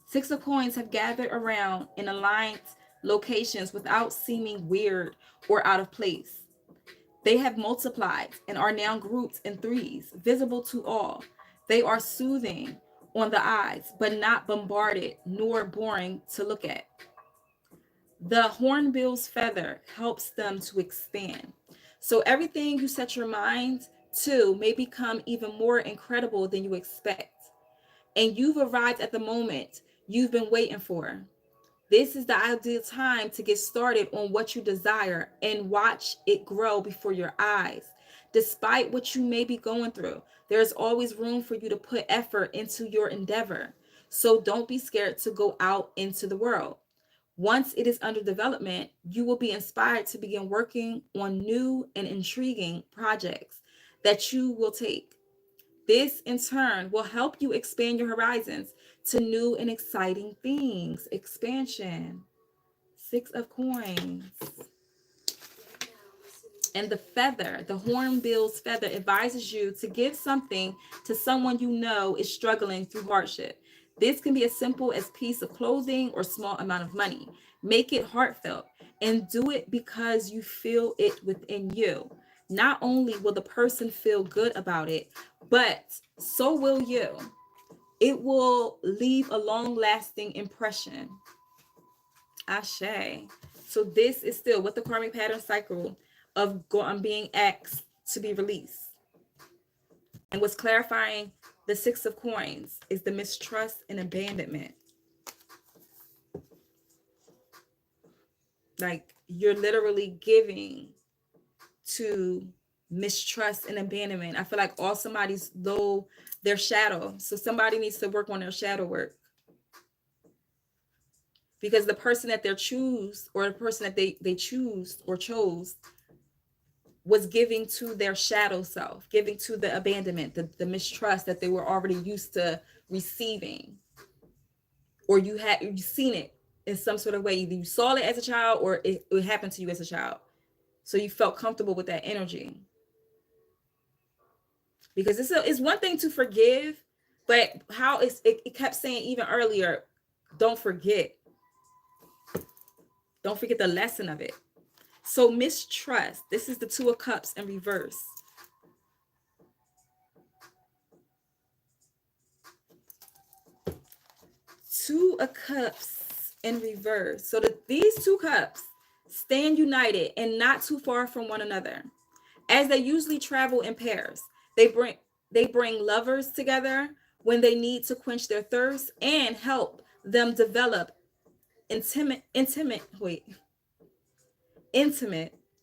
A: 6 of coins have gathered around in aligned locations without seeming weird or out of place. They have multiplied and are now grouped in threes, visible to all. They are soothing on the eyes, but not bombarded nor boring to look at. The hornbill's feather helps them to expand. So everything you set your mind to may become even more incredible than you expect. And you've arrived at the moment you've been waiting for. This is the ideal time to get started on what you desire and watch it grow before your eyes. Despite what you may be going through, there's always room for you to put effort into your endeavor. So don't be scared to go out into the world. Once it is under development, you will be inspired to begin working on new and intriguing projects that you will take. This, in turn, will help you expand your horizons to new and exciting things. Expansion. 6 of coins. And the feather, the hornbill's feather, advises you to give something to someone you know is struggling through hardship. This can be as simple as a piece of clothing or small amount of money. Make it heartfelt and do it because you feel it within you. Not only will the person feel good about it, but so will you. It will leave a long-lasting impression. Ashe. So this is still with the karmic pattern cycle of being asked to be released. And what's clarifying the 6 of coins is the mistrust and abandonment. Like you're literally giving to mistrust and abandonment. I feel like all somebody's low their shadow. So somebody needs to work on their shadow work. Because the person that they choose, or the person that they choose or chose, was giving to their shadow self, giving to the abandonment, the mistrust that they were already used to receiving. Or you've seen it in some sort of way. Either you saw it as a child or it happened to you as a child. So you felt comfortable with that energy. Because it's one thing to forgive, but how it kept saying even earlier, don't forget. Don't forget the lesson of it. So mistrust. This is the 2 of Cups in reverse. Two of Cups in reverse. So these 2 cups stand united and not too far from one another. As they usually travel in pairs, they bring lovers together when they need to quench their thirst and help them develop intimate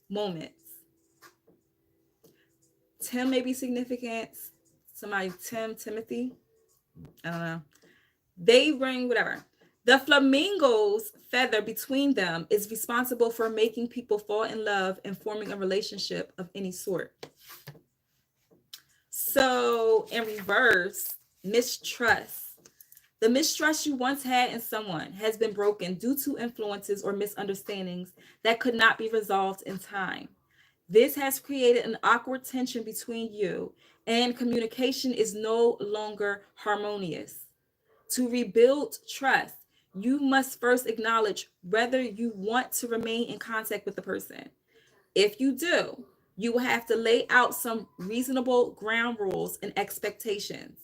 A: moments. Tim may be significant. Somebody, Timothy. I don't know. They bring whatever. The flamingo's feather between them is responsible for making people fall in love and forming a relationship of any sort. So in reverse, mistrust. The mistrust you once had in someone has been broken due to influences or misunderstandings that could not be resolved in time. This has created an awkward tension between you, and communication is no longer harmonious. To rebuild trust, you must first acknowledge whether you want to remain in contact with the person. If you do, you will have to lay out some reasonable ground rules and expectations.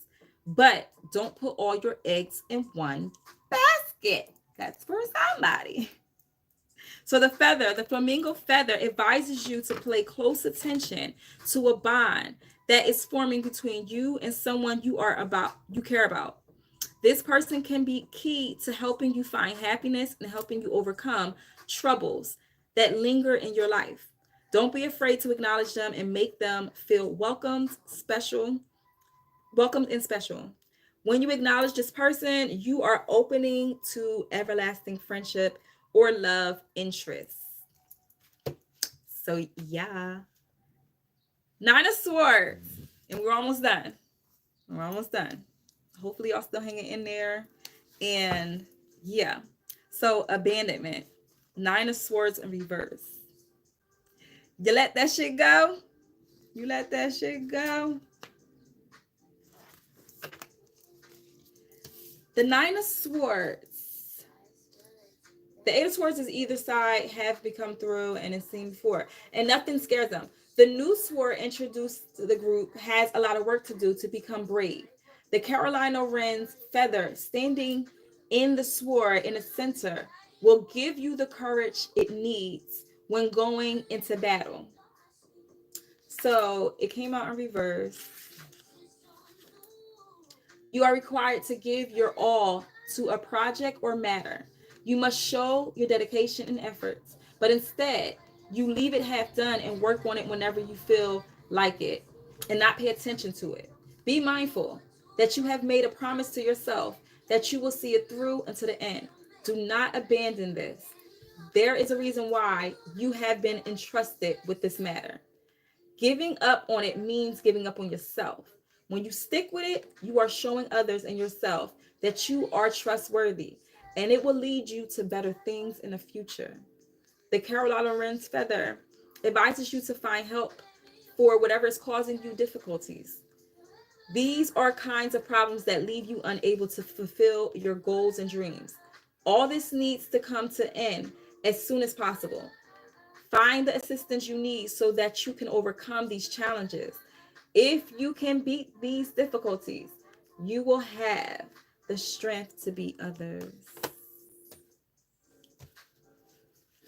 A: But don't put all your eggs in one basket. That's for somebody. So the flamingo feather advises you to pay close attention to a bond that is forming between you and someone you care about. This person can be key to helping you find happiness and helping you overcome troubles that linger in your life. Don't be afraid to acknowledge them and make them feel welcomed and special. When you acknowledge this person, you are opening to everlasting friendship or love interests. So yeah. Nine of Swords. And we're almost done. We're almost done. Hopefully y'all still hanging in there. And yeah. So abandonment. Nine of Swords in reverse. You let that shit go? You let that shit go? The Nine of Swords. The Eight of Swords is either side have become through and is seen before. And nothing scares them. The new sword introduced to the group has a lot of work to do to become brave. The Carolina Wren's feather standing in the sword in the center will give you the courage it needs when going into battle. So it came out in reverse. You are required to give your all to a project or matter. You must show your dedication and efforts, but instead, you leave it half done and work on it whenever you feel like it and not pay attention to it. Be mindful that you have made a promise to yourself that you will see it through until the end. Do not abandon this. There is a reason why you have been entrusted with this matter. Giving up on it means giving up on yourself. When you stick with it, you are showing others and yourself that you are trustworthy, and it will lead you to better things in the future. The Carolina Wren's feather advises you to find help for whatever is causing you difficulties. These are kinds of problems that leave you unable to fulfill your goals and dreams. All this needs to come to an end as soon as possible. Find the assistance you need so that you can overcome these challenges. If you can beat these difficulties, you will have the strength to beat others.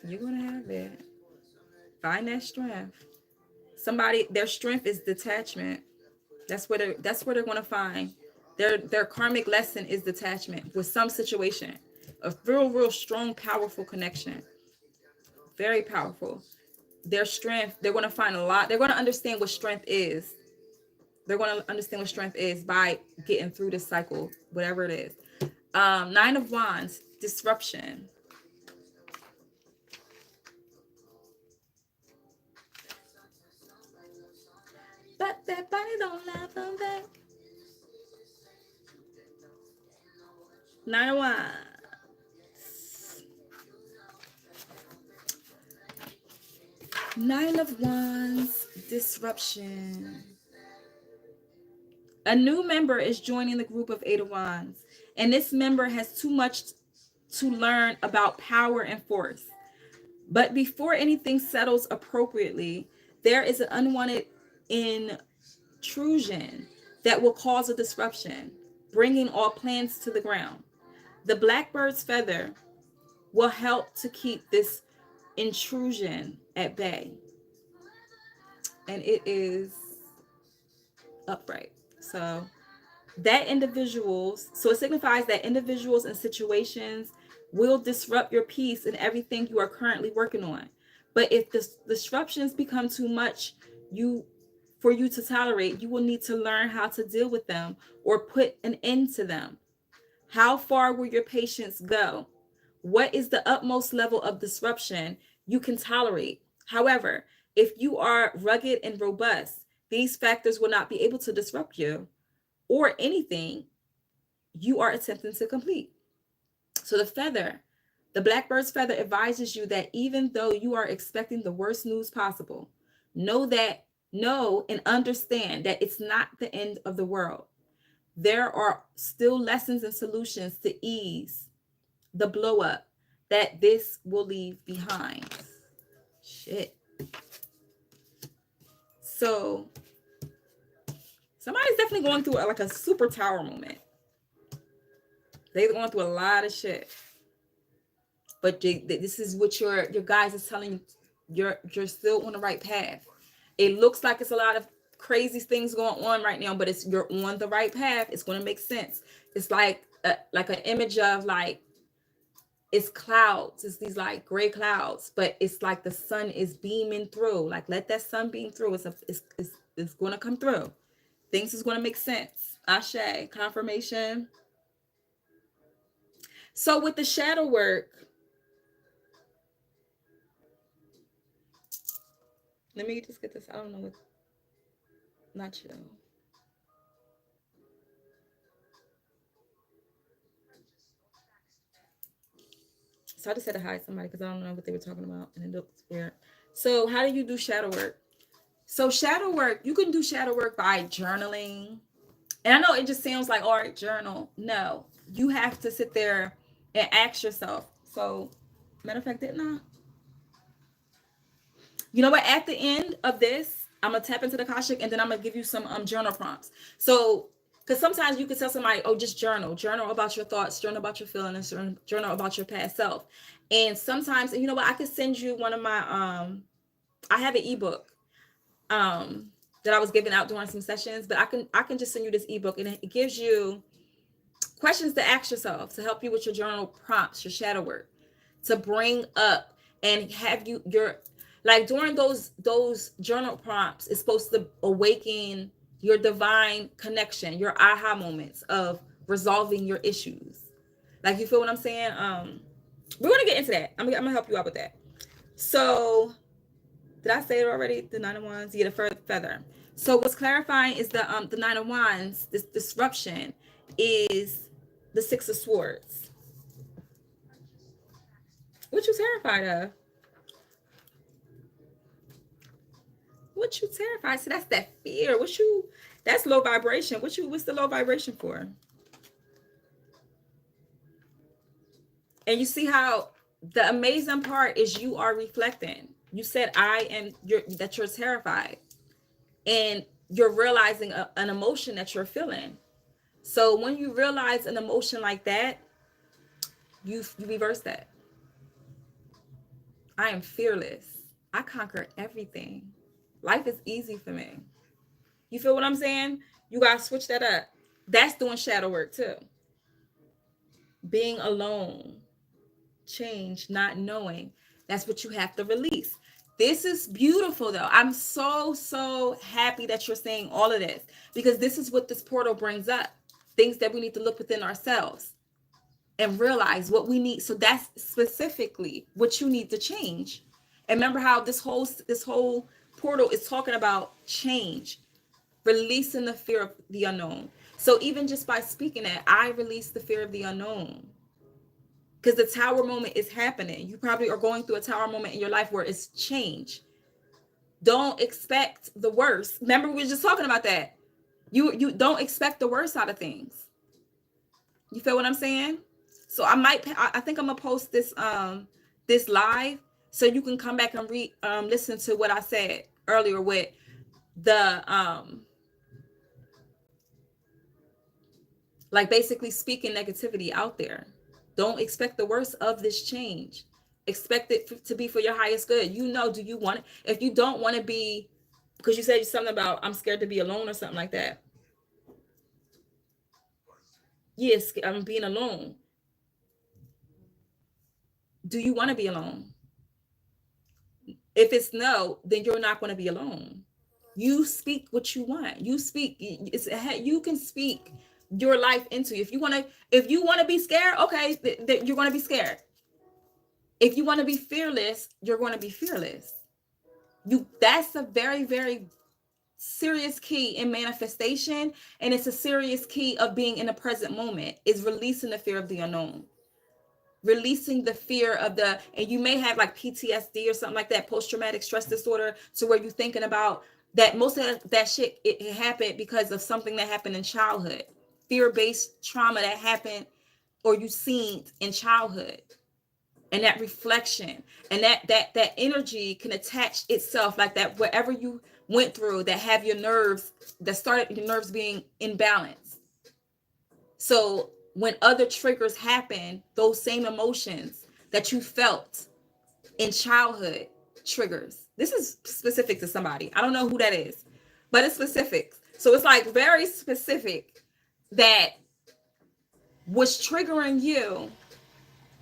A: You're going to have it. Find that strength. Somebody, their strength is detachment. That's what they're going to find. Their karmic lesson is detachment with some situation. A real strong, powerful connection. Very powerful. Their strength, they're going to find a lot. They're going to understand what strength is. They're going to understand what strength is by getting through this cycle, whatever it is. Nine of Wands, disruption. But that body don't laugh on that. Nine of Wands. Nine of Wands, disruption. A new member is joining the group of Eight of Wands, and this member has too much to learn about power and force. But before anything settles appropriately, there is an unwanted intrusion that will cause a disruption, bringing all plans to the ground. The blackbird's feather will help to keep this intrusion at bay, and it is upright. So it signifies that individuals and situations will disrupt your peace and everything you are currently working on. But if the disruptions become too much for you to tolerate, you will need to learn how to deal with them or put an end to them. How far will your patience go? What is the utmost level of disruption you can tolerate? However, if you are rugged and robust, these factors will not be able to disrupt you or anything you are attempting to complete. So the blackbird's feather advises you that even though you are expecting the worst news possible, know and understand that it's not the end of the world. There are still lessons and solutions to ease the blow up that this will leave behind. Shit. So somebody's definitely going through like a super tower moment. They're going through a lot of shit. But this is what your guys is telling you. You're still on the right path. It looks like it's a lot of crazy things going on right now, but you're on the right path. It's going to make sense. It's like like an image of like, it's clouds, it's these like gray clouds, but it's like the sun is beaming through. Like, let that sun beam through. It's going to come through. Things is going to make sense. Ashe, confirmation. So with the shadow work, let me just get this. I don't know what, not you. So I just said to hi somebody because I don't know what they were talking about and it looks weird. So how do you do shadow work? So shadow work, you can do shadow work by journaling. And I know it just sounds like, all right, journal. No, you have to sit there and ask yourself. So, matter of fact, didn't I? You know what? At the end of this, I'm gonna tap into the Akashic, and then I'm gonna give you some journal prompts. So, because sometimes you can tell somebody, oh, just journal about your thoughts, journal about your feelings, journal about your past self. And sometimes, you know what? I could send you one of my I have an ebook that I was giving out during some sessions, but I can just send you this ebook, and it gives you questions to ask yourself to help you with your journal prompts, your shadow work, to bring up and have you your, like, during those journal prompts, it's supposed to awaken your divine connection, your aha moments of resolving your issues. Like, you feel what I'm saying? We're gonna get into that. I'm gonna help you out with that. So did I say it already? The Nine of Wands, yeah, the feather. So what's clarifying is the Nine of Wands. This disruption is the Six of Swords. What you terrified of? What you terrified? See, that's that fear. That's low vibration. What's the low vibration for? And you see how the amazing part is you are reflecting. You said that you're terrified, and you're realizing an emotion that you're feeling. So when you realize an emotion like that, you reverse that. I am fearless. I conquer everything. Life is easy for me. You feel what I'm saying? You gotta switch that up. That's doing shadow work too. Being alone, change, not knowing. That's what you have to release. This is beautiful though. I'm so happy that you're saying all of this, because this is what this portal brings up. Things that we need to look within ourselves and realize what we need. So that's specifically what you need to change. And remember how this whole portal is talking about change, releasing the fear of the unknown. So even just by speaking that, I release the fear of the unknown. Because the tower moment is happening. You probably are going through a tower moment in your life where it's change. Don't expect the worst. Remember, we were just talking about that. You don't expect the worst out of things. You feel what I'm saying? So I think I'm gonna post this this live so you can come back and listen to what I said earlier with the like basically speaking negativity out there. Don't expect the worst of this change. Expect it to be for your highest good. You know, do you want it? If you don't want to be, because you said something about I'm scared to be alone or something like that. Yes, I'm being alone. Do you want to be alone? If it's no, then you're not going to be alone. You speak what you want. You speak. You can speak your life into. If you want to be scared, okay, you're going to be scared. If you want to be fearless, you're going to be fearless. That's a very, very serious key in manifestation, and it's a serious key of being in the present moment, is releasing the fear of the unknown. Releasing the fear of and you may have like PTSD or something like that, post-traumatic stress disorder, to where you're thinking about that most of that shit, it happened because of something that happened in childhood, fear-based trauma that happened or you seen in childhood. And that reflection and that energy can attach itself like that wherever you went through, that have your nerves, that started your nerves being imbalanced. So when other triggers happen, those same emotions that you felt in childhood triggers. This is specific to somebody. I don't know who that is, but it's specific. So it's like very specific that what's triggering you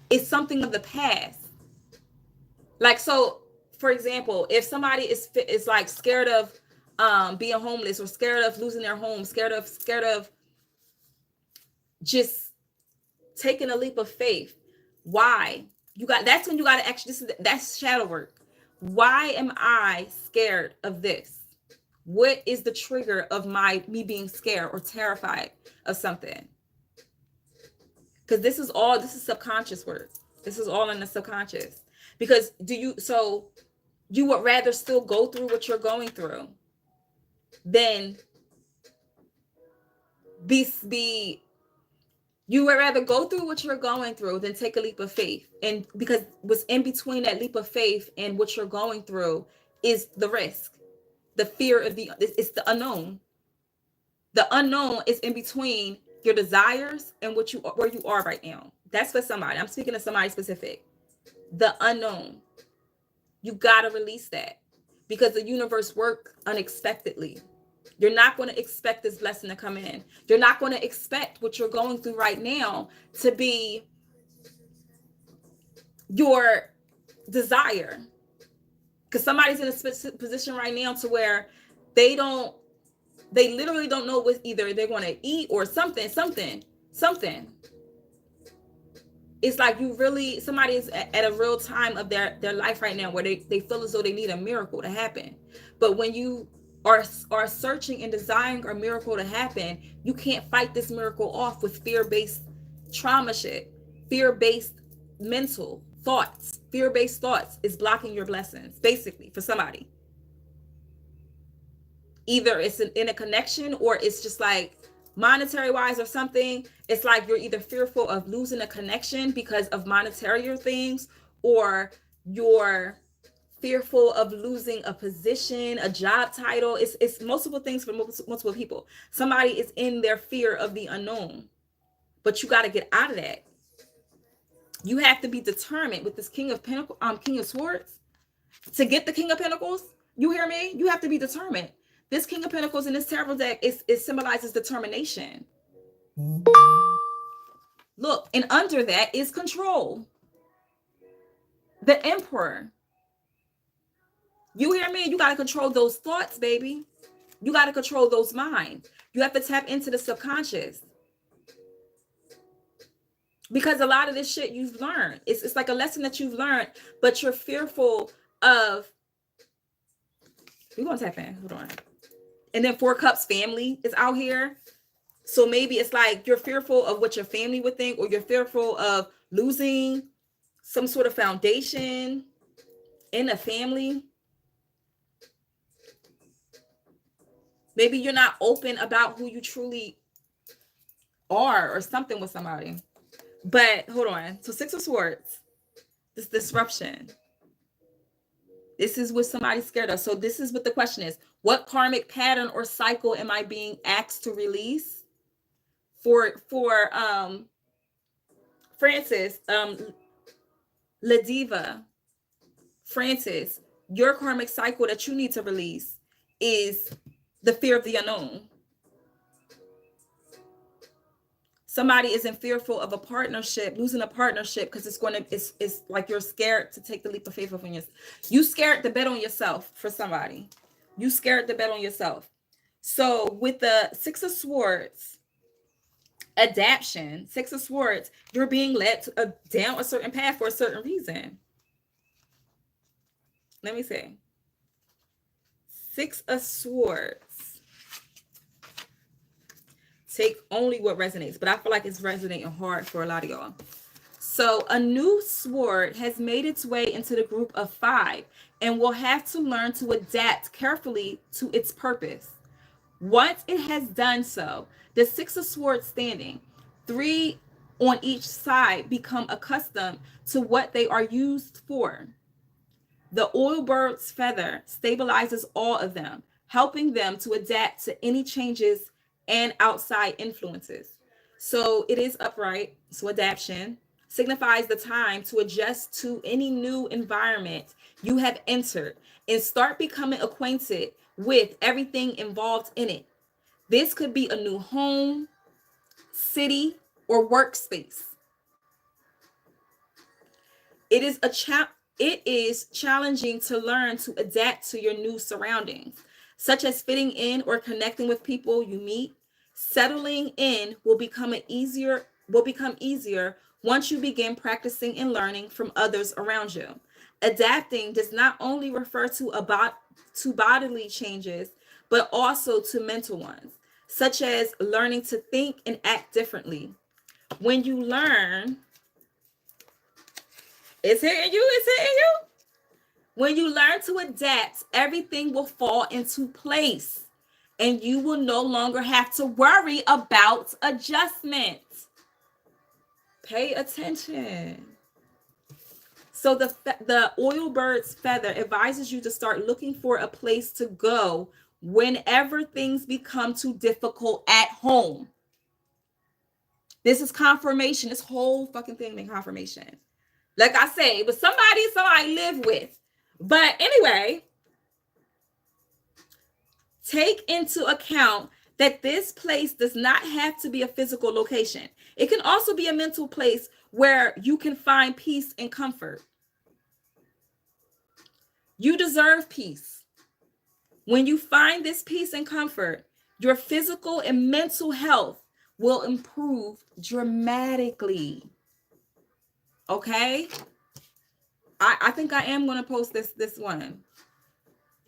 A: is something of the past. Like, so for example, if somebody is like scared of being homeless, or scared of losing their home, scared of just taking a leap of faith, why? That's when you got to actually, that's shadow work. Why am I scared of this? What is the trigger of me being scared or terrified of something? Because this is subconscious work. This is all in the subconscious. Because you would rather still go through what you're going through than you would rather go through what you're going through than take a leap of faith. And because what's in between that leap of faith and what you're going through is the risk, the fear of it's the unknown. The unknown is in between your desires and where you are right now. That's for somebody. I'm speaking to somebody specific. The unknown. You got to release that, because the universe works unexpectedly. You're not going to expect this blessing to come in. You're not going to expect what you're going through right now to be your desire. Because somebody's in a position right now to where they literally don't know what either they're going to eat or something. It's like somebody is at a real time of their life right now where they feel as though they need a miracle to happen. But when you are searching and desiring a miracle to happen, you can't fight this miracle off with fear-based trauma shit. Fear-based mental thoughts. Fear-based thoughts is blocking your blessings, basically, for somebody. Either it's in a connection, or it's just like monetary wise or something. It's like you're either fearful of losing a connection because of monetary things, or you're fearful of losing a position, a job title. It's multiple things for multiple people. Somebody is in their fear of the unknown, but you got to get out of that. You have to be determined with this King of Swords to get the King of Pentacles. You hear me? You have to be determined. This King of Pentacles in this tarot deck it symbolizes determination. Look, and under that is control. The Emperor. You hear me? You got to control those thoughts, baby. You got to control those minds. You have to tap into the subconscious. Because a lot of this shit you've learned. It's like a lesson that you've learned, but you're fearful of. We're going to tap in. Hold on. And then 4 Cups family is out here. So maybe it's like you're fearful of what your family would think, or you're fearful of losing some sort of foundation in a family. Maybe you're not open about who you truly are or something with somebody. But hold on. So 6 of Swords, this disruption. This is what somebody's scared of. So this is what the question is. What karmic pattern or cycle am I being asked to release? For Francis, Ladiva, Francis, your karmic cycle that you need to release is the fear of the unknown. Somebody isn't fearful of a partnership, losing a partnership, because it's like you're scared to take the leap of faith on yourself. You scared to bet on yourself for somebody. You scared to bet on yourself. So with the 6 of Swords, adaption, 6 of Swords, you're being led down a certain path for a certain reason. Let me see. 6 of Swords. Take only what resonates, but I feel like it's resonating hard for a lot of y'all. So a new sword has made its way into the group of 5 and will have to learn to adapt carefully to its purpose. Once it has done so, the 6 of Swords standing, 3 on each side, become accustomed to what they are used for. The oil bird's feather stabilizes all of them, helping them to adapt to any changes and outside influences. So it is upright. So adaptation signifies the time to adjust to any new environment you have entered and start becoming acquainted with everything involved in it. This could be a new home, city, or workspace. It is challenging to learn to adapt to your new surroundings, such as fitting in or connecting with people you meet. Settling in will become easier once you begin practicing and learning from others around you. Adapting does not only refer to bodily changes, but also to mental ones, such as learning to think and act differently. When you learn, it's hitting you, it's hitting you. When you learn to adapt, everything will fall into place and you will no longer have to worry about adjustments. Pay attention. So the oil bird's feather advises you to start looking for a place to go whenever things become too difficult at home. This is confirmation. This whole fucking thing is confirmation. Like I say, it was somebody I live with. But anyway, take into account that this place does not have to be a physical location. It can also be a mental place where you can find peace and comfort. You deserve peace. When you find this peace and comfort, your physical and mental health will improve dramatically. Okay? I think I am going to post this one.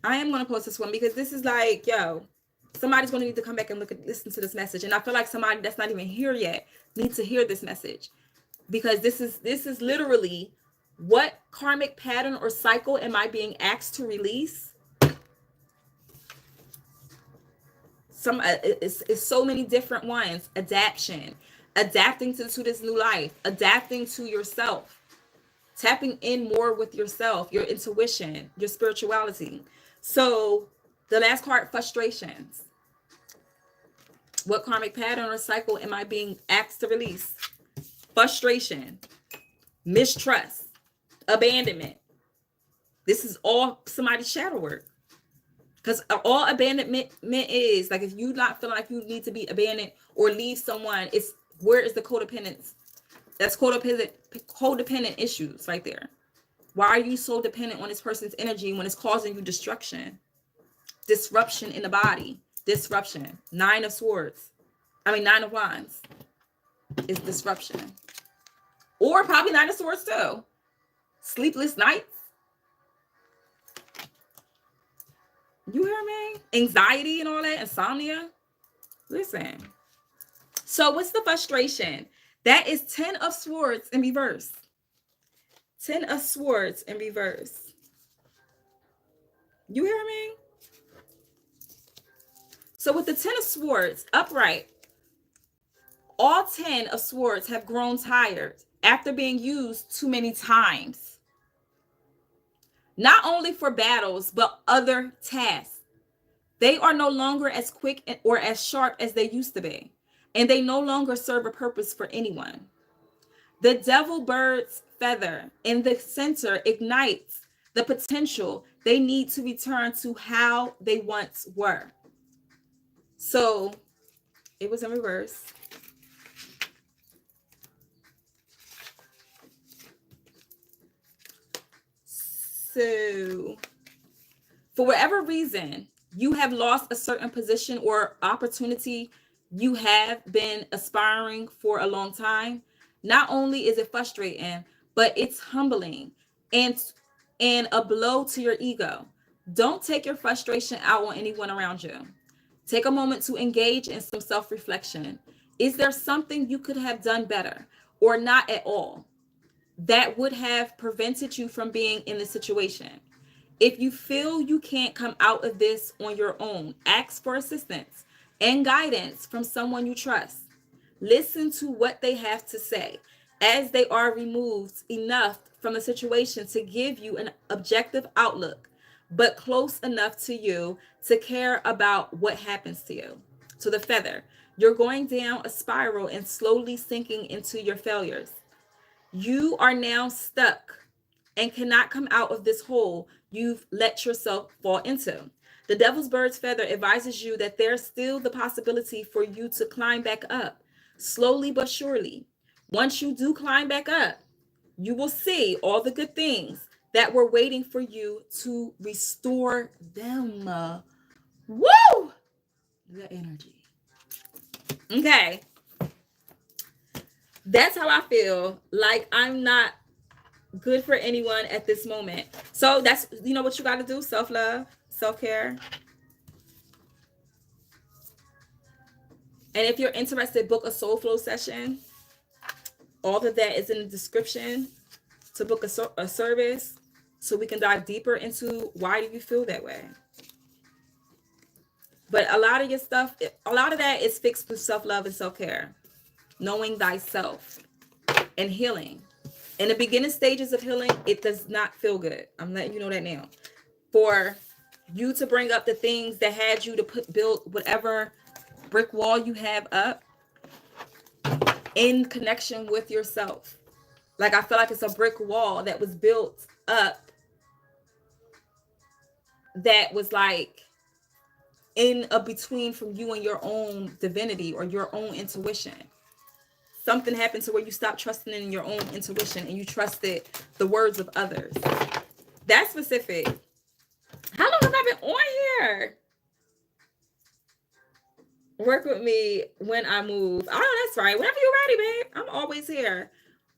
A: I am going to post this one because this is like, yo, somebody's going to need to come back and listen to this message. And I feel like somebody that's not even here yet needs to hear this message, because this is literally, what karmic pattern or cycle am I being asked to release? It's so many different ones. Adapting to this new life, adapting to yourself, tapping in more with yourself, your intuition, your spirituality. So the last card, frustrations. What karmic pattern or cycle am I being asked to release? Frustration, mistrust, abandonment. This is all somebody's shadow work. Because all abandonment is, like, if you not feeling like you need to be abandoned or leave someone, it's where is the codependence? That's codependent issues right there. Why are you so dependent on this person's energy when it's causing you destruction? Disruption in the body. Disruption. Nine of Wands is disruption. Or probably Nine of Swords too. Sleepless nights. You hear me? Anxiety and all that. Insomnia. Listen. So what's the frustration? That is 10 of Swords in reverse. 10 of Swords in reverse. You hear me? So with the 10 of Swords upright, all 10 of Swords have grown tired after being used too many times. Not only for battles, but other tasks. They are no longer as quick or as sharp as they used to be, and they no longer serve a purpose for anyone. The devil bird's feather in the center ignites the potential they need to return to how they once were. So it was in reverse. So for whatever reason, you have lost a certain position or opportunity you have been aspiring for a long time. Not only is it frustrating, but it's humbling and a blow to your ego. Don't take your frustration out on anyone around you. Take a moment to engage in some self-reflection. Is there something you could have done better or not at all that would have prevented you from being in the situation? If you feel you can't come out of this on your own, ask for assistance and guidance from someone you trust. Listen to what they have to say, as they are removed enough from the situation to give you an objective outlook, but close enough to you to care about what happens to you. So the feather, you're going down a spiral and slowly sinking into your failures. You are now stuck and cannot come out of this hole you've let yourself fall into. The devil's bird's feather advises you that there's still the possibility for you to climb back up. slowly but surely. Once you do climb back up, you will see all the good things that were waiting for you to restore them. Woo! The energy. Okay. That's how I feel. Like I'm not good for anyone at this moment. So that's, you know what you got to do? Self-love, self-care. And if you're interested, book a soul flow session. All of that is in the description to book a service so we can dive deeper into why do you feel that way. But a lot of your stuff, a lot of that is fixed through self-love and self-care. Knowing thyself and healing. In the beginning stages of healing, it does not feel good. I'm letting you know that now. For you to bring up the things that had you to build whatever brick wall you have up in connection with yourself. Like I feel like it's a brick wall that was built up that was like in a between from you and your own divinity or your own intuition. Something happened to where you stopped trusting in your own intuition and you trusted the words of others. That's specific. How long have I been on here? Work with me when I move. Oh, that's right. Whenever you're ready, babe. I'm always here.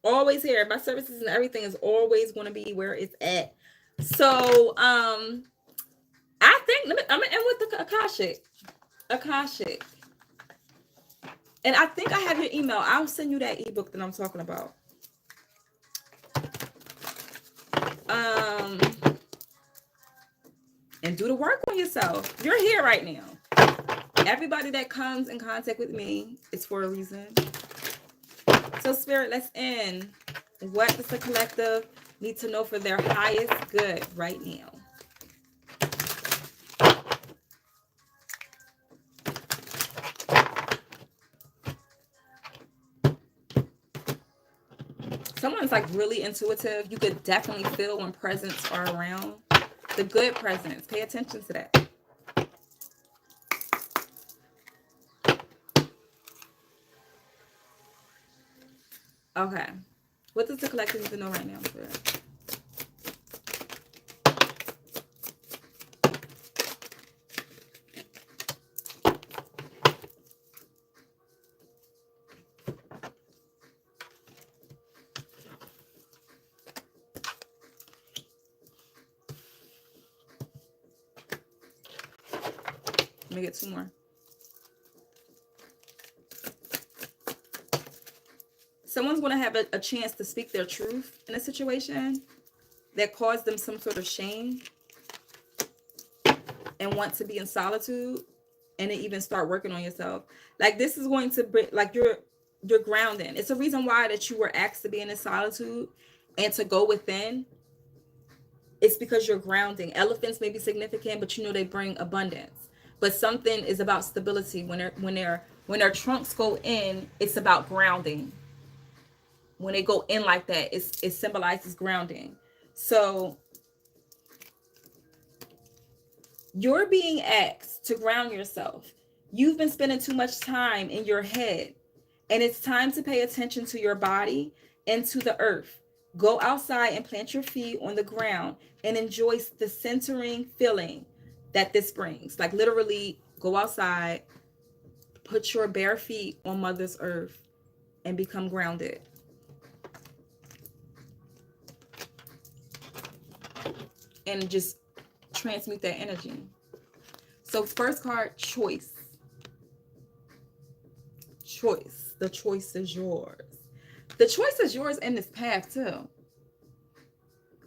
A: Always here. My services and everything is always going to be where it's at. So, I think, I'm going to end with the Akashic. And I think I have your email. I'll send you that ebook that I'm talking about. And do the work on yourself. You're here right now. Everybody that comes in contact with me is for a reason. So, Spirit, let's end. What does the collective need to know for their highest good right now? Someone's like really intuitive. You could definitely feel when presents are around. The good presents. Pay attention to that. Okay. What does the collective need to know right now, Spirit? Let me get two more. Someone's going to have a chance to speak their truth in a situation that caused them some sort of shame and want to be in solitude and then even start working on yourself. Like this is going to bring, like you're grounding. It's a reason why that you were asked to be in a solitude and to go within. It's because you're grounding. Elephants may be significant, but you know they bring abundance. But something is about stability. When their trunks go in, it's about grounding. When they go in like that, it symbolizes grounding. So you're being asked to ground yourself. You've been spending too much time in your head, and it's time to pay attention to your body and to the earth. Go outside and plant your feet on the ground and enjoy the centering feeling that this brings. Like literally go outside, put your bare feet on Mother's Earth and become grounded. And just transmute that energy. So first card, choice. Choice. The choice is yours. The choice is yours in this path too.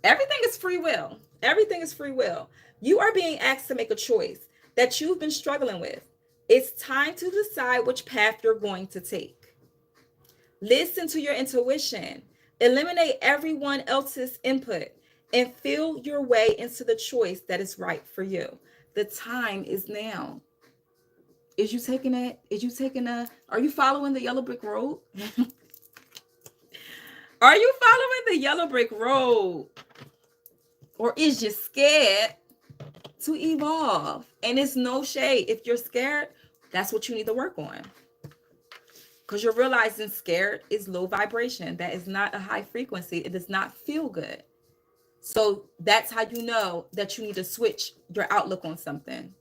A: Everything is free will. Everything is free will. You are being asked to make a choice that you've been struggling with. It's time to decide which path you're going to take. Listen to your intuition. Eliminate everyone else's input and feel your way into the choice that is right for you. The time is now. Is you taking it? Are you following the yellow brick road? Are you following the yellow brick road? Or is you scared to evolve? And it's no shade. If you're scared, that's what you need to work on. because you're realizing scared is low vibration. That is not a high frequency. It does not feel good. So that's how you know that you need to switch your outlook on something.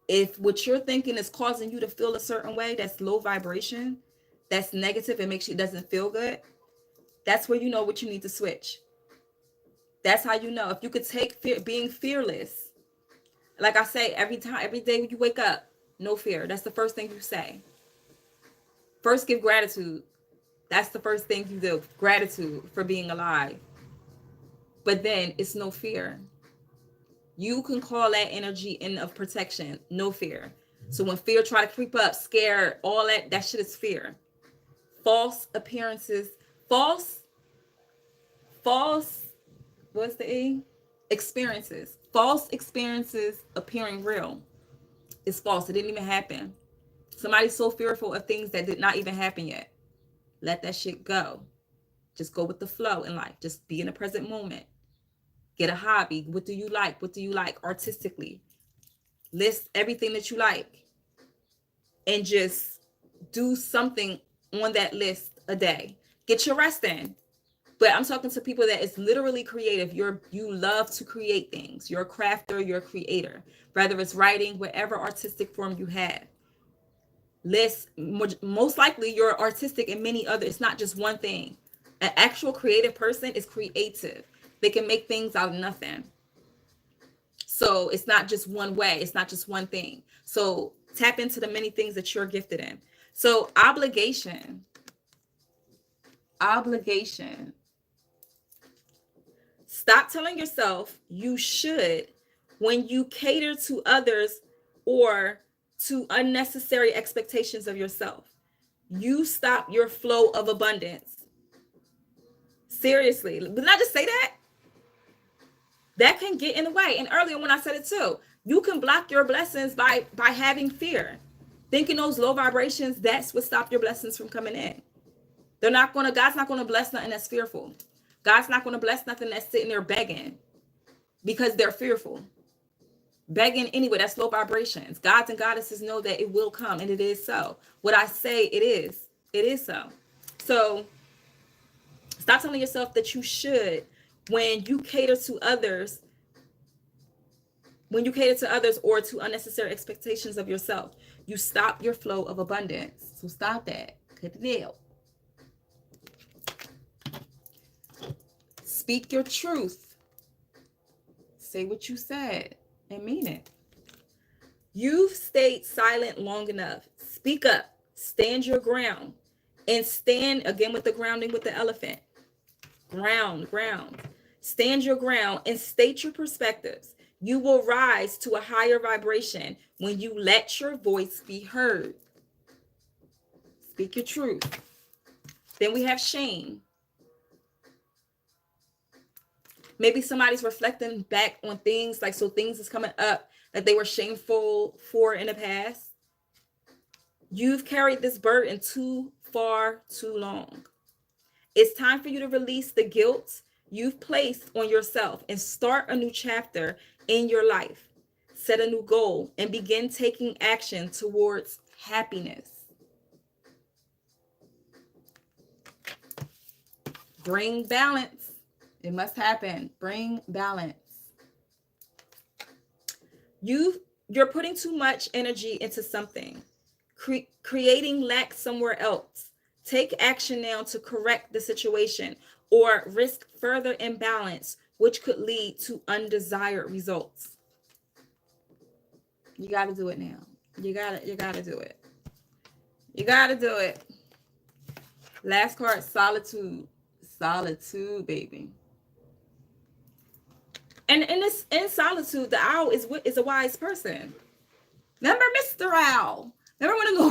A: If what you're thinking is causing you to feel a certain way, that's low vibration, that's negative, it makes you, it doesn't feel good, that's where you know what you need to switch. That's how you know. If you could take fear, being fearless, like I say, every day when you wake up, no fear. That's the first thing you say. First, give gratitude. That's the first thing you do. Gratitude for being alive. But then it's no fear. You can call that energy in of protection. No fear. So when fear try to creep up, scare, all that shit is fear. False appearances, false, what's the E? Experiences. False experiences appearing real. It's false. It didn't even happen. Somebody's so fearful of things that did not even happen yet. Let that shit go. Just go with the flow in life. Just be in the present moment. Get a hobby. What do you like? What do you like artistically? List everything that you like. And just do something on that list a day. Get your rest in. But I'm talking to people that is literally creative. You love to create things. You're a crafter, you're a creator. Whether it's writing, whatever artistic form you have. List, most likely you're artistic in many other, it's not just one thing. An actual creative person is creative. They can make things out of nothing. So it's not just one way. It's not just one thing. So tap into the many things that you're gifted in. So obligation. Stop telling yourself you should when you cater to others or to unnecessary expectations of yourself. You stop your flow of abundance. Seriously. Didn't I just say that? That can get in the way. And earlier when I said it too, you can block your blessings by having fear. Thinking those low vibrations, that's what stopped your blessings from coming in. God's not going to bless nothing that's fearful. God's not going to bless nothing that's sitting there begging because they're fearful. Begging anyway, that's low vibrations. Gods and goddesses know that it will come, and it is so. What I say, it is so. So stop telling yourself that you should when you cater to others or to unnecessary expectations of yourself. You stop your flow of abundance. So stop that. Cut it out. Speak your truth. Say what you said and mean it. You've stayed silent long enough. Speak up. Stand your ground. And stand again with the grounding with the elephant. Ground. Stand your ground and state your perspectives. You will rise to a higher vibration when you let your voice be heard. Speak your truth. Then we have shame. Maybe somebody's reflecting back on things, like, so things is coming up that they were shameful for in the past. You've carried this burden too far, too long. It's time for you to release the guilt you've placed on yourself and start a new chapter in your life. Set a new goal and begin taking action towards happiness. Bring balance. It must happen. Bring balance. You're putting too much energy into something, creating lack somewhere else. Take action now to correct the situation or risk further imbalance, which could lead to undesired results. You got to do it now. You got to do it. You got to do it. Last card, solitude. Solitude, baby. And in solitude, the owl is a wise person. Remember Mr. Owl? Remember when the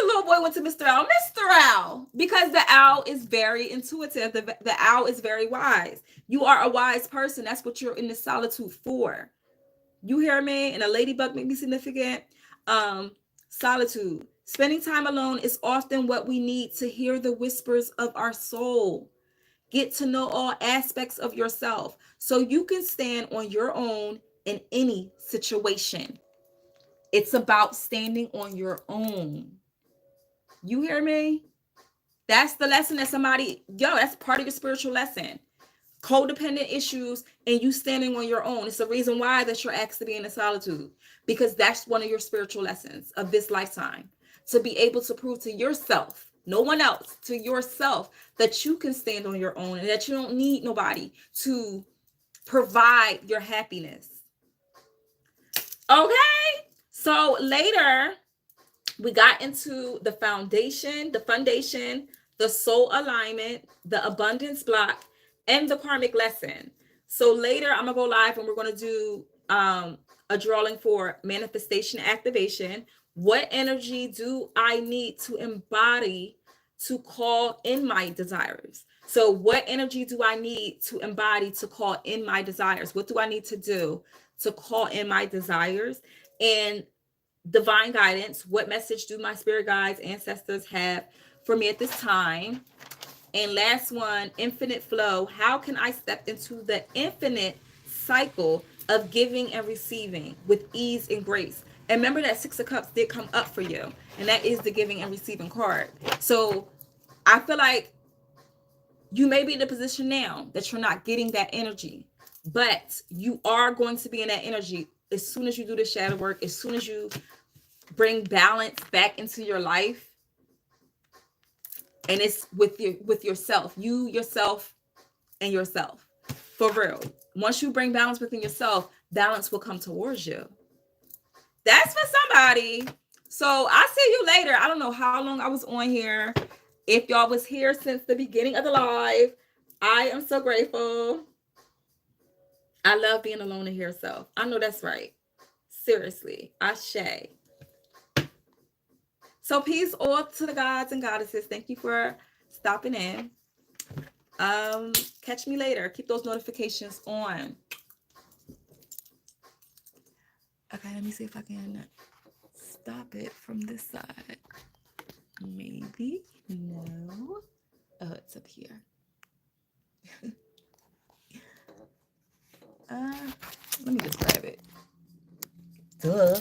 A: little boy went to Mr. Owl? Mr. Owl, because the owl is very intuitive. The owl is very wise. You are a wise person. That's what you're in the solitude for. You hear me? And a ladybug may be significant. Solitude. Spending time alone is often what we need to hear the whispers of our soul. Get to know all aspects of yourself so you can stand on your own in any situation. It's about standing on your own. You hear me? That's the lesson that somebody, that's part of your spiritual lesson. Codependent issues and you standing on your own. It's the reason why that you're asked to be in a solitude, because that's one of your spiritual lessons of this lifetime. To be able to prove to yourself, no one else, to yourself, that you can stand on your own and that you don't need nobody to provide your happiness. Okay? So later, we got into the foundation, the soul alignment, the abundance block, and the karmic lesson. So later I'm gonna go live and we're gonna do a drawing for manifestation activation. What energy do I need to embody to call in my desires? So what energy do I need to embody to call in my desires? What do I need to do to call in my desires? And divine guidance, what message do my spirit guides, ancestors have for me at this time? And last one, infinite flow. How can I step into the infinite cycle of giving and receiving with ease and grace? And remember that Six of Cups did come up for you, and that is the giving and receiving card. So I feel like you may be in a position now that you're not getting that energy, but you are going to be in that energy as soon as you do the shadow work, as soon as you bring balance back into your life. And it's with yourself, you, yourself, and yourself. For real. Once you bring balance within yourself, balance will come towards you. That's for somebody. So I'll see you later. I don't know how long I was on here. If y'all was here since the beginning of the live, I am so grateful. I love being alone in here self. I know that's right. Seriously. Ashe. So peace all to the gods and goddesses. Thank you for stopping in. Catch me later. Keep those notifications on. Okay, let me see if I can stop it from this side. Maybe. No. Oh, it's up here. Let me just grab it. Duh.